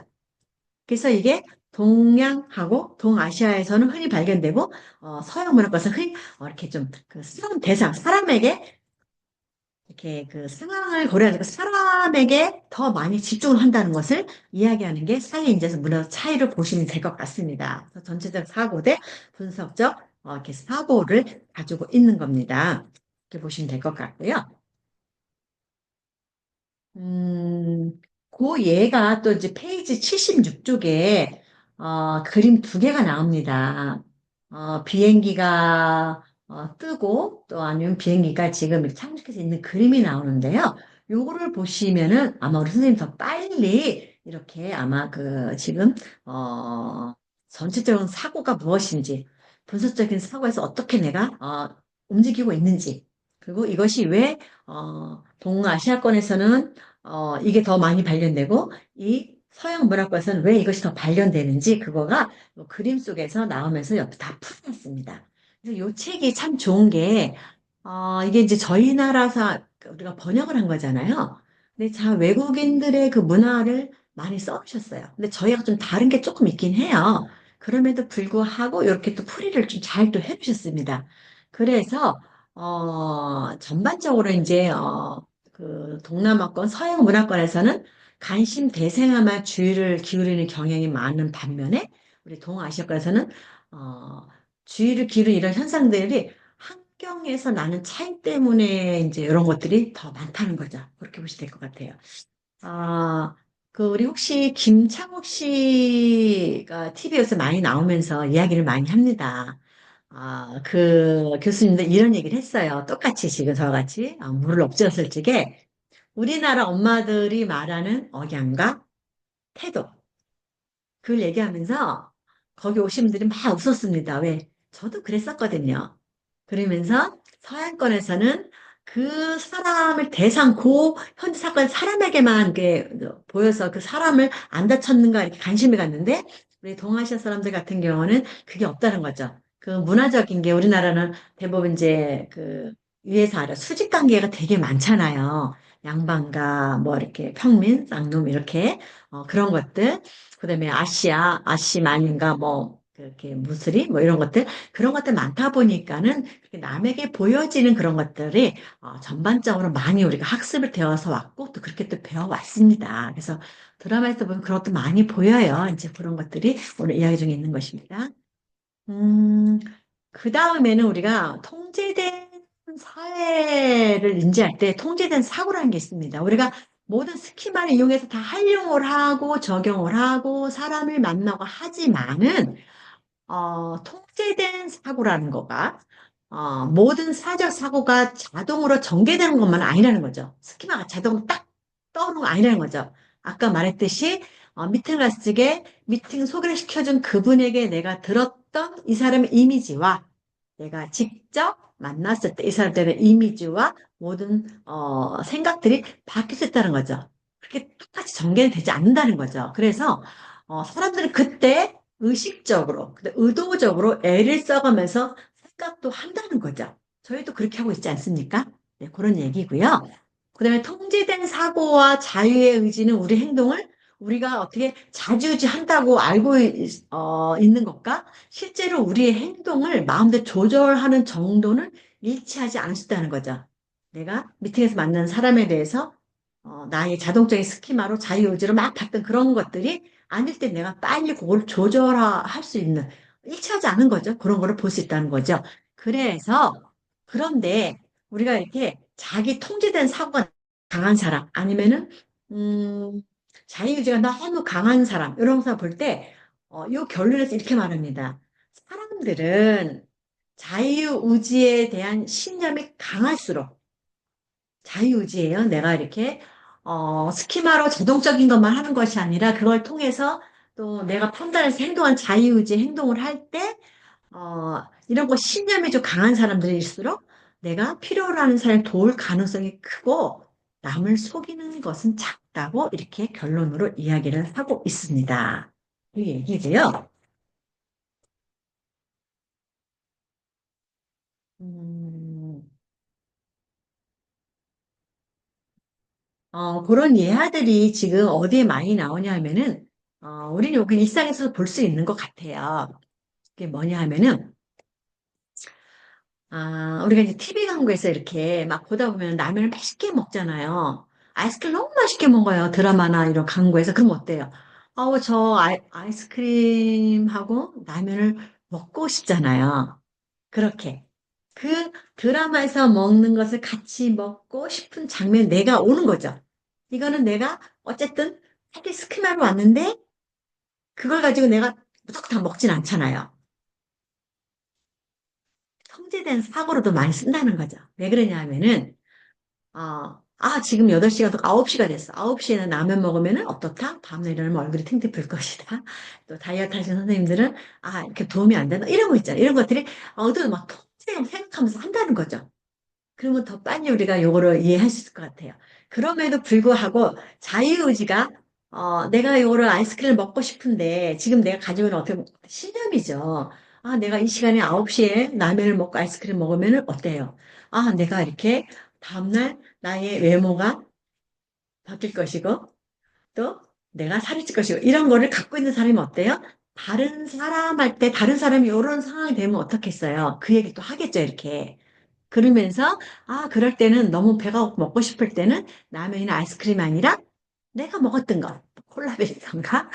그래서 이게 동양하고 동아시아에서는 흔히 발견되고 서양 문화권에서 흔히 이렇게 좀그 대상 사람에게 이렇게 그 상황을 고려하니까 사람에게 더 많이 집중을 한다는 것을 이야기하는 게 사회인재에서 문화적 차이를 보시면 될 것 같습니다. 그래서 전체적 사고 대 분석적 이렇게 사고를 가지고 있는 겁니다. 이렇게 보시면 될 것 같고요. 그 얘가 또 이제 페이지 76쪽에 그림 2개가 나옵니다. 비행기가 뜨고 또 아니면 비행기가 지금 이렇게 착륙해서 있는 그림이 나오는데요. 요거를 보시면은 아마 우리 선생님 더 빨리 이렇게 아마 그 지금 전체적인 사고가 무엇인지 분석적인 사고에서 어떻게 내가 움직이고 있는지 그리고 이것이 왜 동아시아권에서는 이게 더 많이 발견되고, 이 서양 문학과에서는 왜 이것이 더 발견되는지 그거가 뭐 그림 속에서 나오면서 옆에 다 풀어놨습니다. 그래서 이 책이 참 좋은 게 이게 이제 저희 나라사 우리가 번역을 한 거잖아요. 근데 자 외국인들의 그 문화를 많이 써오셨어요. 근데 저희가 좀 다른 게 조금 있긴 해요. 그럼에도 불구하고 이렇게 또 풀이를 좀 잘 또 해주셨습니다. 그래서 전반적으로 이제 그 동남아권 서양 문화권에서는 관심 대상에만 주의를 기울이는 경향이 많은 반면에 우리 동아시아권에서는 어, 주의를 기울이는 이런 현상들이 환경에서 나는 차이 때문에 이제 이런 것들이 더 많다는 거죠. 그렇게 보시면 될 것 같아요. 아, 그 우리 혹시 김창욱 씨가 TV에서 많이 나오면서 이야기를 많이 합니다. 그 교수님도 이런 얘기를 했어요. 똑같이 지금 저와 같이 물을 엎질렀을 적에 우리나라 엄마들이 말하는 억양과 태도, 그걸 얘기하면서 거기 오신 분들이 막 웃었습니다. 왜? 저도 그랬었거든요. 그러면서 서양권에서는 그 사람을 대상, 현지 사건 사람에게만 이게 보여서 그 사람을 안 다쳤는가 이렇게 관심이 갔는데 우리 동아시아 사람들 같은 경우는 그게 없다는 거죠. 그 문화적인 게 우리나라는 대부분 이제 그 위에서 아래 수직 관계가 되게 많잖아요. 양반가 뭐 이렇게 평민, 쌍놈 이렇게 그런 것들. 그다음에 아시만인가 뭐 그렇게 무슬리 뭐 이런 것들 그런 것들 많다 보니까는 그렇게 남에게 보여지는 그런 것들이 전반적으로 많이 우리가 학습을 되어서 왔고 또 그렇게 또 배워왔습니다. 그래서 드라마에서 보면 그런 것도 많이 보여요. 이제 그런 것들이 오늘 이야기 중에 있는 것입니다. 음, 그 다음에는 우리가 통제된 사회를 인지할 때 통제된 사고라는 게 있습니다. 우리가 모든 스키마를 이용해서 다 활용을 하고 적용을 하고 사람을 만나고 하지만은 통제된 사고라는 거가 모든 사적 사고가 자동으로 전개되는 것만 아니라는 거죠. 스키마가 자동으로 딱 떠오르는 거 아니라는 거죠. 아까 말했듯이 미팅을 갔을 적에 미팅 소개를 시켜준 그분에게 내가 들었던 이 사람의 이미지와 내가 직접 만났을 때 이 사람들의 이미지와 모든 생각들이 바뀔 수 있다는 거죠. 그렇게 똑같이 전개는 되지 않는다는 거죠. 그래서 사람들은 그때 의식적으로, 근데 의도적으로 애를 써가면서 생각도 한다는 거죠. 저희도 그렇게 하고 있지 않습니까? 네, 그런 얘기고요. 그다음에 통제된 사고와 자유의 의지는 우리 행동을 우리가 어떻게 자주지한다고 알고 있는 것과 실제로 우리의 행동을 마음대로 조절하는 정도는 일치하지 않을 수 있다는 거죠. 내가 미팅에서 만난 사람에 대해서 나의 자동적인 스키마로 자유의지로 막 봤던 그런 것들이 아닐 때 내가 빨리 그걸 조절할 수 있는 일치하지 않은 거죠. 그런 거를 볼 수 있다는 거죠. 그래서 그런데 우리가 이렇게 자기 통제된 사고가 강한 사람 아니면은 음, 자유의지가 너무 강한 사람 이런 사람 볼 때 이 결론에서 이렇게 말합니다. 사람들은 자유의지에 대한 신념이 강할수록 자유의지예요. 내가 이렇게 스키마로 자동적인 것만 하는 것이 아니라 그걸 통해서 또 내가 판단해서 행동한 자유의지 행동을 할 때 이런 거 신념이 좀 강한 사람들일수록 내가 필요로 하는 사람을 도울 가능성이 크고 남을 속이는 것은 작다고 이렇게 결론으로 이야기를 하고 있습니다. 이 얘기고요. 음, 그런 예화들이 지금 어디에 많이 나오냐 하면은, 우리는 여기 일상에서 볼 수 있는 것 같아요. 그게 뭐냐 하면은, 우리가 이제 TV 광고에서 이렇게 막 보다 보면 라면을 맛있게 먹잖아요. 아이스크림 너무 맛있게 먹어요. 드라마나 이런 광고에서. 그럼 어때요? 저 아이스크림하고 라면을 먹고 싶잖아요. 그렇게. 그 드라마에서 먹는 것을 같이 먹고 싶은 장면 내가 오는 거죠. 이거는 내가 어쨌든 하기 스키마로 왔는데 그걸 가지고 내가 무조건 다 먹진 않잖아요. 통제된 사고로도 많이 쓴다는 거죠. 왜 그러냐 하면은 지금 8시가 또 9시가 됐어. 9시에는 라면 먹으면은 어떻다? 다음날 일어나면 얼굴이 팅팅 불 것이다. 또 다이어트 하시는 선생님들은 이렇게 도움이 안 된다. 이런 거 있잖아요. 이런 것들이 막 통제 생각하면서 한다는 거죠. 그러면 더 빨리 우리가 요거를 이해할 수 있을 것 같아요. 그럼에도 불구하고 자유의지가 내가 이거를 아이스크림을 먹고 싶은데, 지금 내가 가지고 있는 어떻게, 신념이죠. 아, 내가 이 시간에 9시에 라면을 먹고 아이스크림 먹으면 어때요? 아, 내가 이렇게 다음날 나의 외모가 바뀔 것이고, 또 내가 살이 찔 것이고, 이런 거를 갖고 있는 사람이 어때요? 다른 사람 할 때, 다른 사람이 이런 상황이 되면 어떻겠어요? 그 얘기 또 하겠죠, 이렇게. 그러면서, 아, 그럴 때는 너무 배가 먹고 싶을 때는 라면이나 아이스크림이 아니라 내가 먹었던 거, 콜라겐이던가,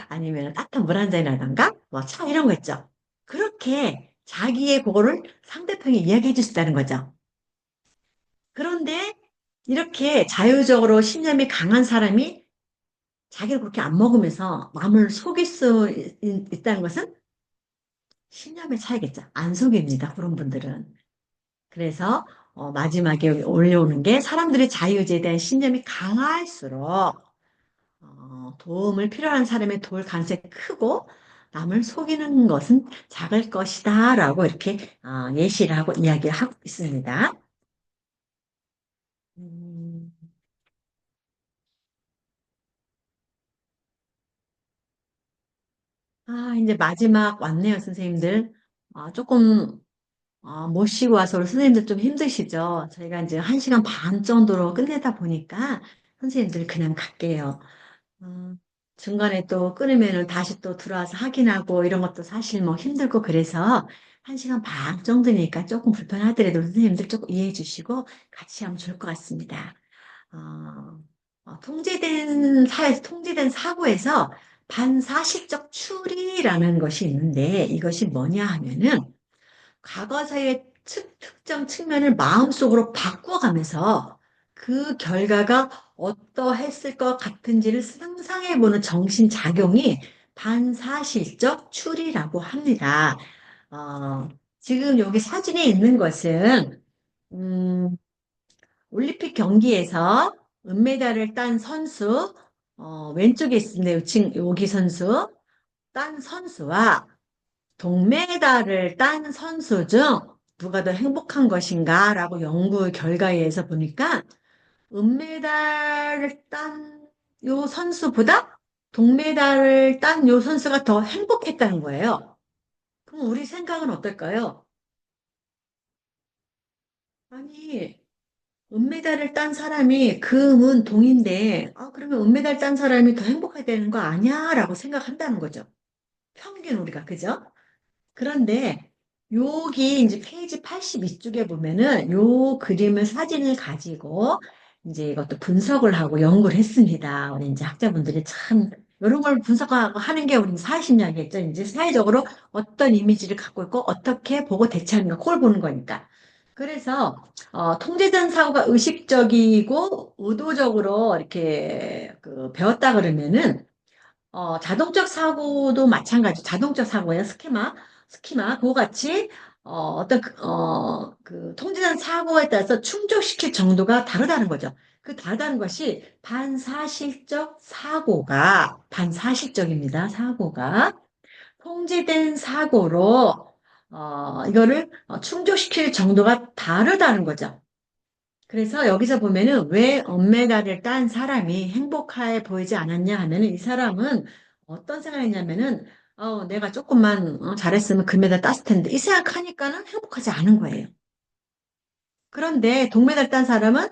아니면 따뜻한 물 한 잔이라던가, 뭐 차 이런 거 있죠. 그렇게 자기의 그거를 상대편이 이야기해 줄 수 있다는 거죠. 그런데 이렇게 자유적으로 신념이 강한 사람이 자기를 그렇게 안 먹으면서 남을 속일 수 있다는 것은 신념의 차이겠죠. 안 속입니다. 그런 분들은. 그래서 마지막에 올려오는 게 사람들의 자유의지에 대한 신념이 강할수록 도움을 필요한 사람의 도울 가능성이 크고 남을 속이는 것은 작을 것이다 라고 이렇게 예시를 하고 이야기를 하고 있습니다. 음, 이제 마지막 왔네요, 선생님들. 조금 모시고 와서 우리 선생님들 좀 힘드시죠? 저희가 이제 1시간 반 정도로 끝내다 보니까 선생님들 그냥 갈게요. 음, 중간에 또 끊으면은 다시 또 들어와서 확인하고 이런 것도 사실 뭐 힘들고 그래서 1시간 반 정도니까 조금 불편하더라도 선생님들 조금 이해해 주시고 같이 하면 좋을 것 같습니다. 어, 통제된 사고에서 반사실적 추리라는 것이 있는데 이것이 뭐냐 하면은 과거사의 특정 측면을 마음속으로 바꿔가면서 그 결과가 어떠했을 것 같은지를 상상해보는 정신작용이 반사실적 추리라고 합니다. 어, 지금 여기 사진에 있는 것은, 음, 올림픽 경기에서 은메달을 딴 선수, 왼쪽에 있습니다. 여기 선수, 딴 선수와 동메달을 딴 선수 중 누가 더 행복한 것인가? 라고 연구 결과에 의해서 보니까 은메달을 딴 요 선수보다 동메달을 딴 요 선수가 더 행복했다는 거예요. 그럼 우리 생각은 어떨까요? 아니, 은메달을 딴 사람이 금은 동인데, 그러면 은메달 딴 사람이 더 행복해야 되는 거 아니야? 라고 생각한다는 거죠. 평균 우리가, 그죠? 그런데 여기 이제 페이지 82쪽에 보면은 요 그림을 사진을 가지고 이제 이것도 분석을 하고 연구를 했습니다. 우리 이제 학자분들이 참 이런 걸 분석하고 하는 게 우리 사회심리학이겠죠. 이제 사회적으로 어떤 이미지를 갖고 있고 어떻게 보고 대처하는가 그걸 보는 거니까. 그래서 통제된 사고가 의식적이고 의도적으로 이렇게 그 배웠다 그러면은 자동적 사고도 마찬가지. 자동적 사고야, 스키마. 그거 같이, 그, 통제된 사고에 따라서 충족시킬 정도가 다르다는 거죠. 그 다르다는 것이 반사실적입니다. 사고가. 통제된 사고로, 이거를 충족시킬 정도가 다르다는 거죠. 그래서 여기서 보면은 왜 은메달을 딴 사람이 행복해 보이지 않았냐 하면은 이 사람은 어떤 생각했냐면은 내가 조금만 잘했으면 금메달 땄을 텐데 이 생각하니까는 행복하지 않은 거예요. 그런데 동메달 딴 사람은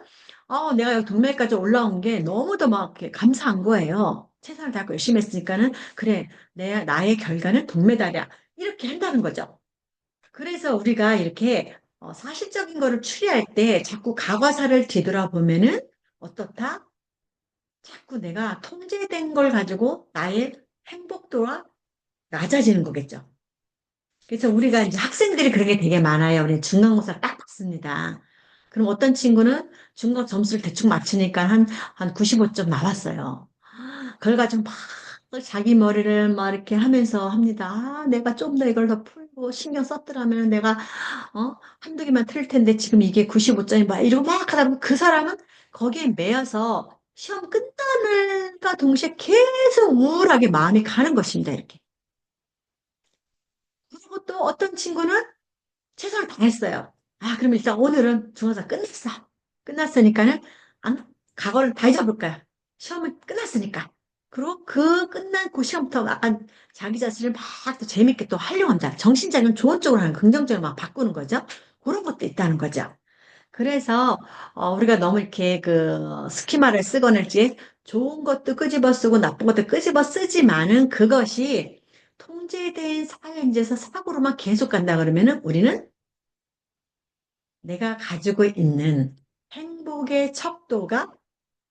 내가 여기 동메달까지 올라온 게 너무도 막 이렇게 감사한 거예요. 최선을 다하고 열심히 했으니까는 그래 나의 결과는 동메달이야. 이렇게 한다는 거죠. 그래서 우리가 이렇게 사실적인 거를 추리할 때 자꾸 과거사를 뒤돌아보면은 어떻다? 자꾸 내가 통제된 걸 가지고 나의 행복도가 낮아지는 거겠죠. 그래서 우리가 이제 학생들이 그런 게 되게 많아요. 우리 중간고사 딱 봤습니다. 그럼 어떤 친구는 중간 점수를 대충 맞추니까 한 95점 나왔어요. 그걸 가지고 막 자기 머리를 막 이렇게 하면서 합니다. 내가 좀 더 이걸 더 풀고 신경 썼더라면 내가 한두 개만 틀 텐데 지금 이게 95점이 막 이러고 막 하다 보면 그 사람은 거기에 매여서 시험 끝나는가 동시에 계속 우울하게 마음이 가는 것입니다. 이렇게. 그리고 또 어떤 친구는 최선을 다했어요. 그럼 일단 오늘은 중간고사 끝났어. 끝났으니까는 과거를 다 잊어볼 거야. 시험은 끝났으니까. 그리고 그 끝난 그 시간부터 약간 자기 자신을 막 또 재밌게 또 하려고 합니다. 정신차리면 좋은 쪽으로 하는, 긍정적으로 막 바꾸는 거죠. 그런 것도 있다는 거죠. 그래서 우리가 너무 이렇게 그 스키마를 쓰거나 일지 좋은 것도 끄집어 쓰고 나쁜 것도 끄집어 쓰지만은 그것이 통제된 사회인지에서 사고로만 계속 간다 그러면은 우리는 내가 가지고 있는 행복의 척도가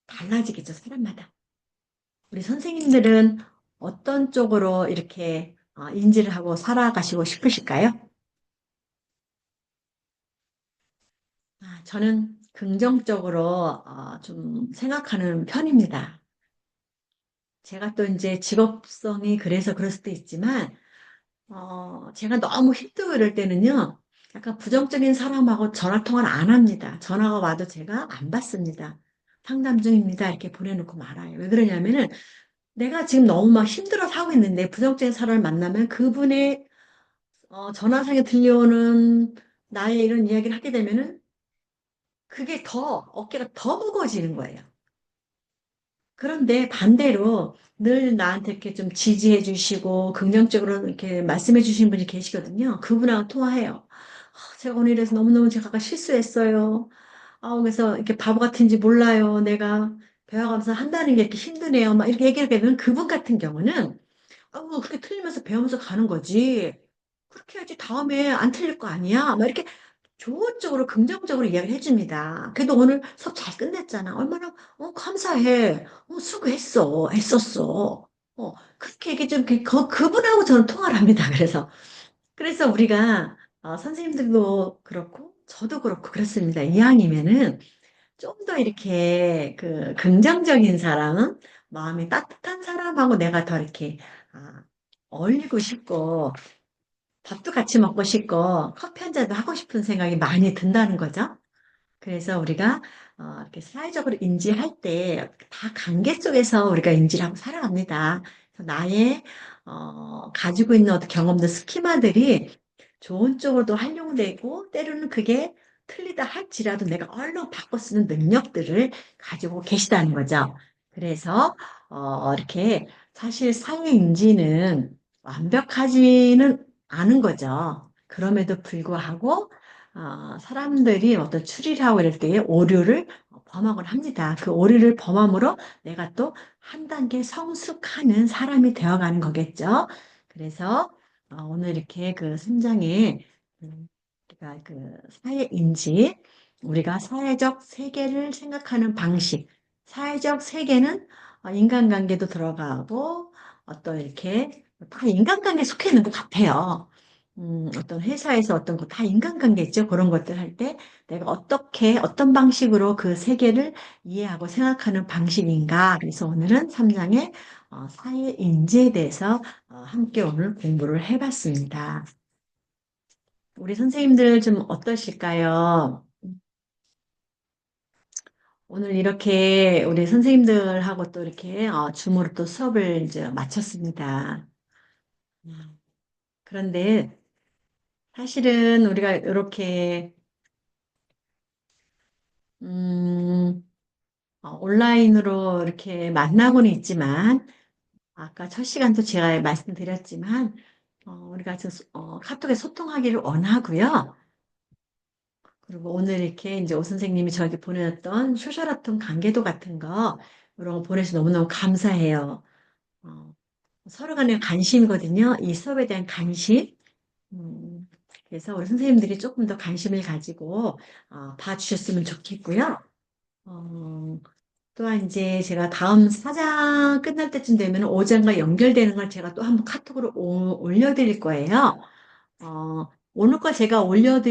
달라지겠죠, 사람마다. 우리 선생님들은 어떤 쪽으로 이렇게 인지를 하고 살아가시고 싶으실까요? 저는 긍정적으로 좀 생각하는 편입니다. 제가 또 이제 직업성이 그래서 그럴 수도 있지만, 제가 너무 힘들고 이럴 때는요, 약간 부정적인 사람하고 전화 통화를 안 합니다. 전화가 와도 제가 안 받습니다. 상담 중입니다. 이렇게 보내놓고 말아요. 왜 그러냐면은 내가 지금 너무 막 힘들어서 하고 있는데 부정적인 사람을 만나면 그분의 전화상에 들려오는 나의 이런 이야기를 하게 되면은 그게 더 어깨가 더 무거워지는 거예요. 그런데 반대로 늘 나한테 이렇게 좀 지지해 주시고 긍정적으로 이렇게 말씀해 주시는 분이 계시거든요. 그분하고 통화해요. 제가 오늘 이래서 너무너무 제가 아까 실수했어요. 그래서 이렇게 바보 같은지 몰라요. 내가 배워가면서 한다는 게 이렇게 힘드네요. 막 이렇게 얘기를 하면 그분 같은 경우는 그렇게 틀리면서 배우면서 가는 거지. 그렇게 해야지 다음에 안 틀릴 거 아니야. 막 이렇게 좋은 쪽으로 긍정적으로 이야기를 해줍니다. 그래도 오늘 수업 잘 끝냈잖아. 얼마나 감사해. 수고했어. 했었어. 그렇게 얘기 좀 그분하고 저는 통화를 합니다. 그래서 우리가 선생님들도 그렇고 저도 그렇고 그렇습니다. 이왕이면은 좀 더 이렇게 그 긍정적인 사람, 마음이 따뜻한 사람하고 내가 더 이렇게 아, 어울리고 싶고 밥도 같이 먹고 싶고 커피 한 잔도 하고 싶은 생각이 많이 든다는 거죠. 그래서 우리가 이렇게 사회적으로 인지할 때 다 관계 속에서 우리가 인지를 하고 살아갑니다. 그래서 나의 가지고 있는 어떤 경험들, 스키마들이 좋은 쪽으로도 활용되고 때로는 그게 틀리다 할지라도 내가 얼른 바꿔 쓰는 능력들을 가지고 계시다는 거죠. 그래서 이렇게 사실 사회 인지는 완벽하지는 않은 거죠. 그럼에도 불구하고 사람들이 어떤 추리를 하고 이럴 때에 오류를 범하곤 합니다. 그 오류를 범함으로 내가 또 한 단계 성숙하는 사람이 되어가는 거겠죠. 그래서 오늘 이렇게 그 선장에 우리가 그 사회인지 우리가 사회적 세계를 생각하는 방식, 사회적 세계는 인간관계도 들어가고 어떤 이렇게 다 인간관계에 속해 있는 것 같아요. 어떤 회사에서 어떤 거 다 인간관계 있죠. 그런 것들 할 때 내가 어떻게, 어떤 방식으로 그 세계를 이해하고 생각하는 방식인가. 그래서 오늘은 3장의 사회인지에 대해서 함께 오늘 공부를 해봤습니다. 우리 선생님들 좀 어떠실까요? 오늘 이렇게 우리 선생님들하고 또 이렇게 줌으로 또 수업을 이제 마쳤습니다. 음, 그런데 사실은 우리가 이렇게 음, 온라인으로 이렇게 만나고는 있지만 아까 첫 시간도 제가 말씀드렸지만 우리가 카톡에 소통하기를 원하고요. 그리고 오늘 이렇게 이제 오 선생님이 저에게 보내줬던 소셜화통 관계도 같은 거 이런 거 보내서 너무너무 감사해요. 어, 서로 간의 관심이거든요. 이 수업에 대한 관심. 음, 그래서 우리 선생님들이 조금 더 관심을 가지고 봐주셨으면 좋겠고요. 어, 또한 이제 제가 다음 사장 끝날 때쯤 되면 오전과 연결되는 걸 제가 또 한번 카톡으로 올려드릴 거예요. 오늘 거 제가 올려는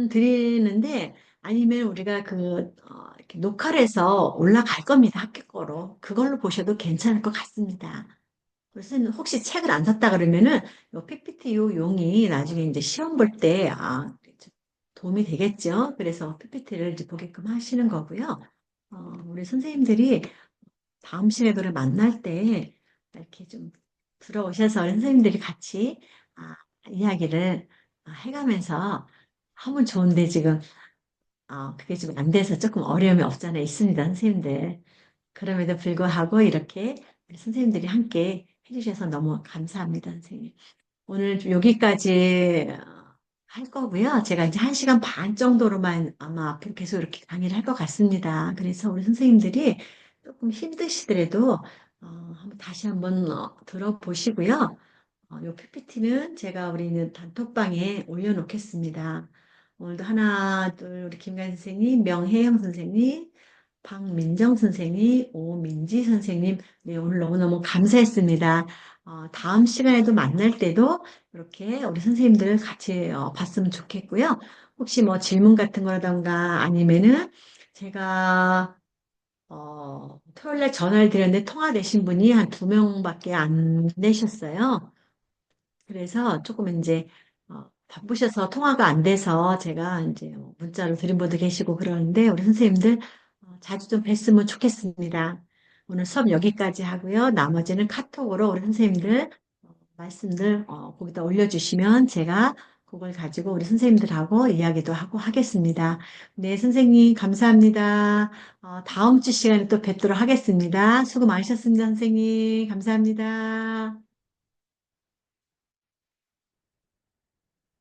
드리는데, 아니면 우리가 이렇게 녹화를 해서 올라갈 겁니다. 학교 거로. 그걸로 보셔도 괜찮을 것 같습니다. 그래서 혹시 책을 안 샀다 그러면은, 요 PPT 요 용이 나중에 이제 시험 볼 때, 도움이 되겠죠. 그래서 PPT를 이제 보게끔 하시는 거고요. 우리 선생님들이 다음 시간에 만날 때 이렇게 좀 들어오셔서 선생님들이 같이 아, 이야기를 해가면서 하면 좋은데 지금 그게 좀 안 돼서 조금 어려움이 없잖아 있습니다, 선생님들. 그럼에도 불구하고 이렇게 우리 선생님들이 함께 해주셔서 너무 감사합니다, 선생님. 오늘 좀 여기까지 할 거고요. 제가 이제 1시간 반 정도로만 아마 앞으로 계속 이렇게 강의를 할 것 같습니다. 그래서 우리 선생님들이 조금 힘드시더라도 한번 다시 한번 들어보시고요. 요 PPT는 제가 우리는 단톡방에 올려놓겠습니다. 오늘도 하나, 둘, 우리 김관 선생님, 명혜영 선생님, 박민정 선생님, 오민지 선생님, 네, 오늘 너무너무 감사했습니다. 다음 시간에도 만날 때도 이렇게 우리 선생님들 같이 봤으면 좋겠고요. 혹시 뭐 질문 같은 거라던가 아니면은 제가 토요일 날 전화를 드렸는데 통화되신 분이 한 2명밖에 안 되셨어요. 그래서 조금 이제 바쁘셔서 통화가 안 돼서 제가 이제 문자로 드린 분도 계시고 그러는데 우리 선생님들 자주 좀 뵀으면 좋겠습니다. 오늘 수업 여기까지 하고요. 나머지는 카톡으로 우리 선생님들 말씀들 거기다 올려주시면 제가 그걸 가지고 우리 선생님들하고 이야기도 하고 하겠습니다. 네, 선생님 감사합니다. 다음 주 시간에 또 뵙도록 하겠습니다. 수고 많으셨습니다, 선생님. 감사합니다.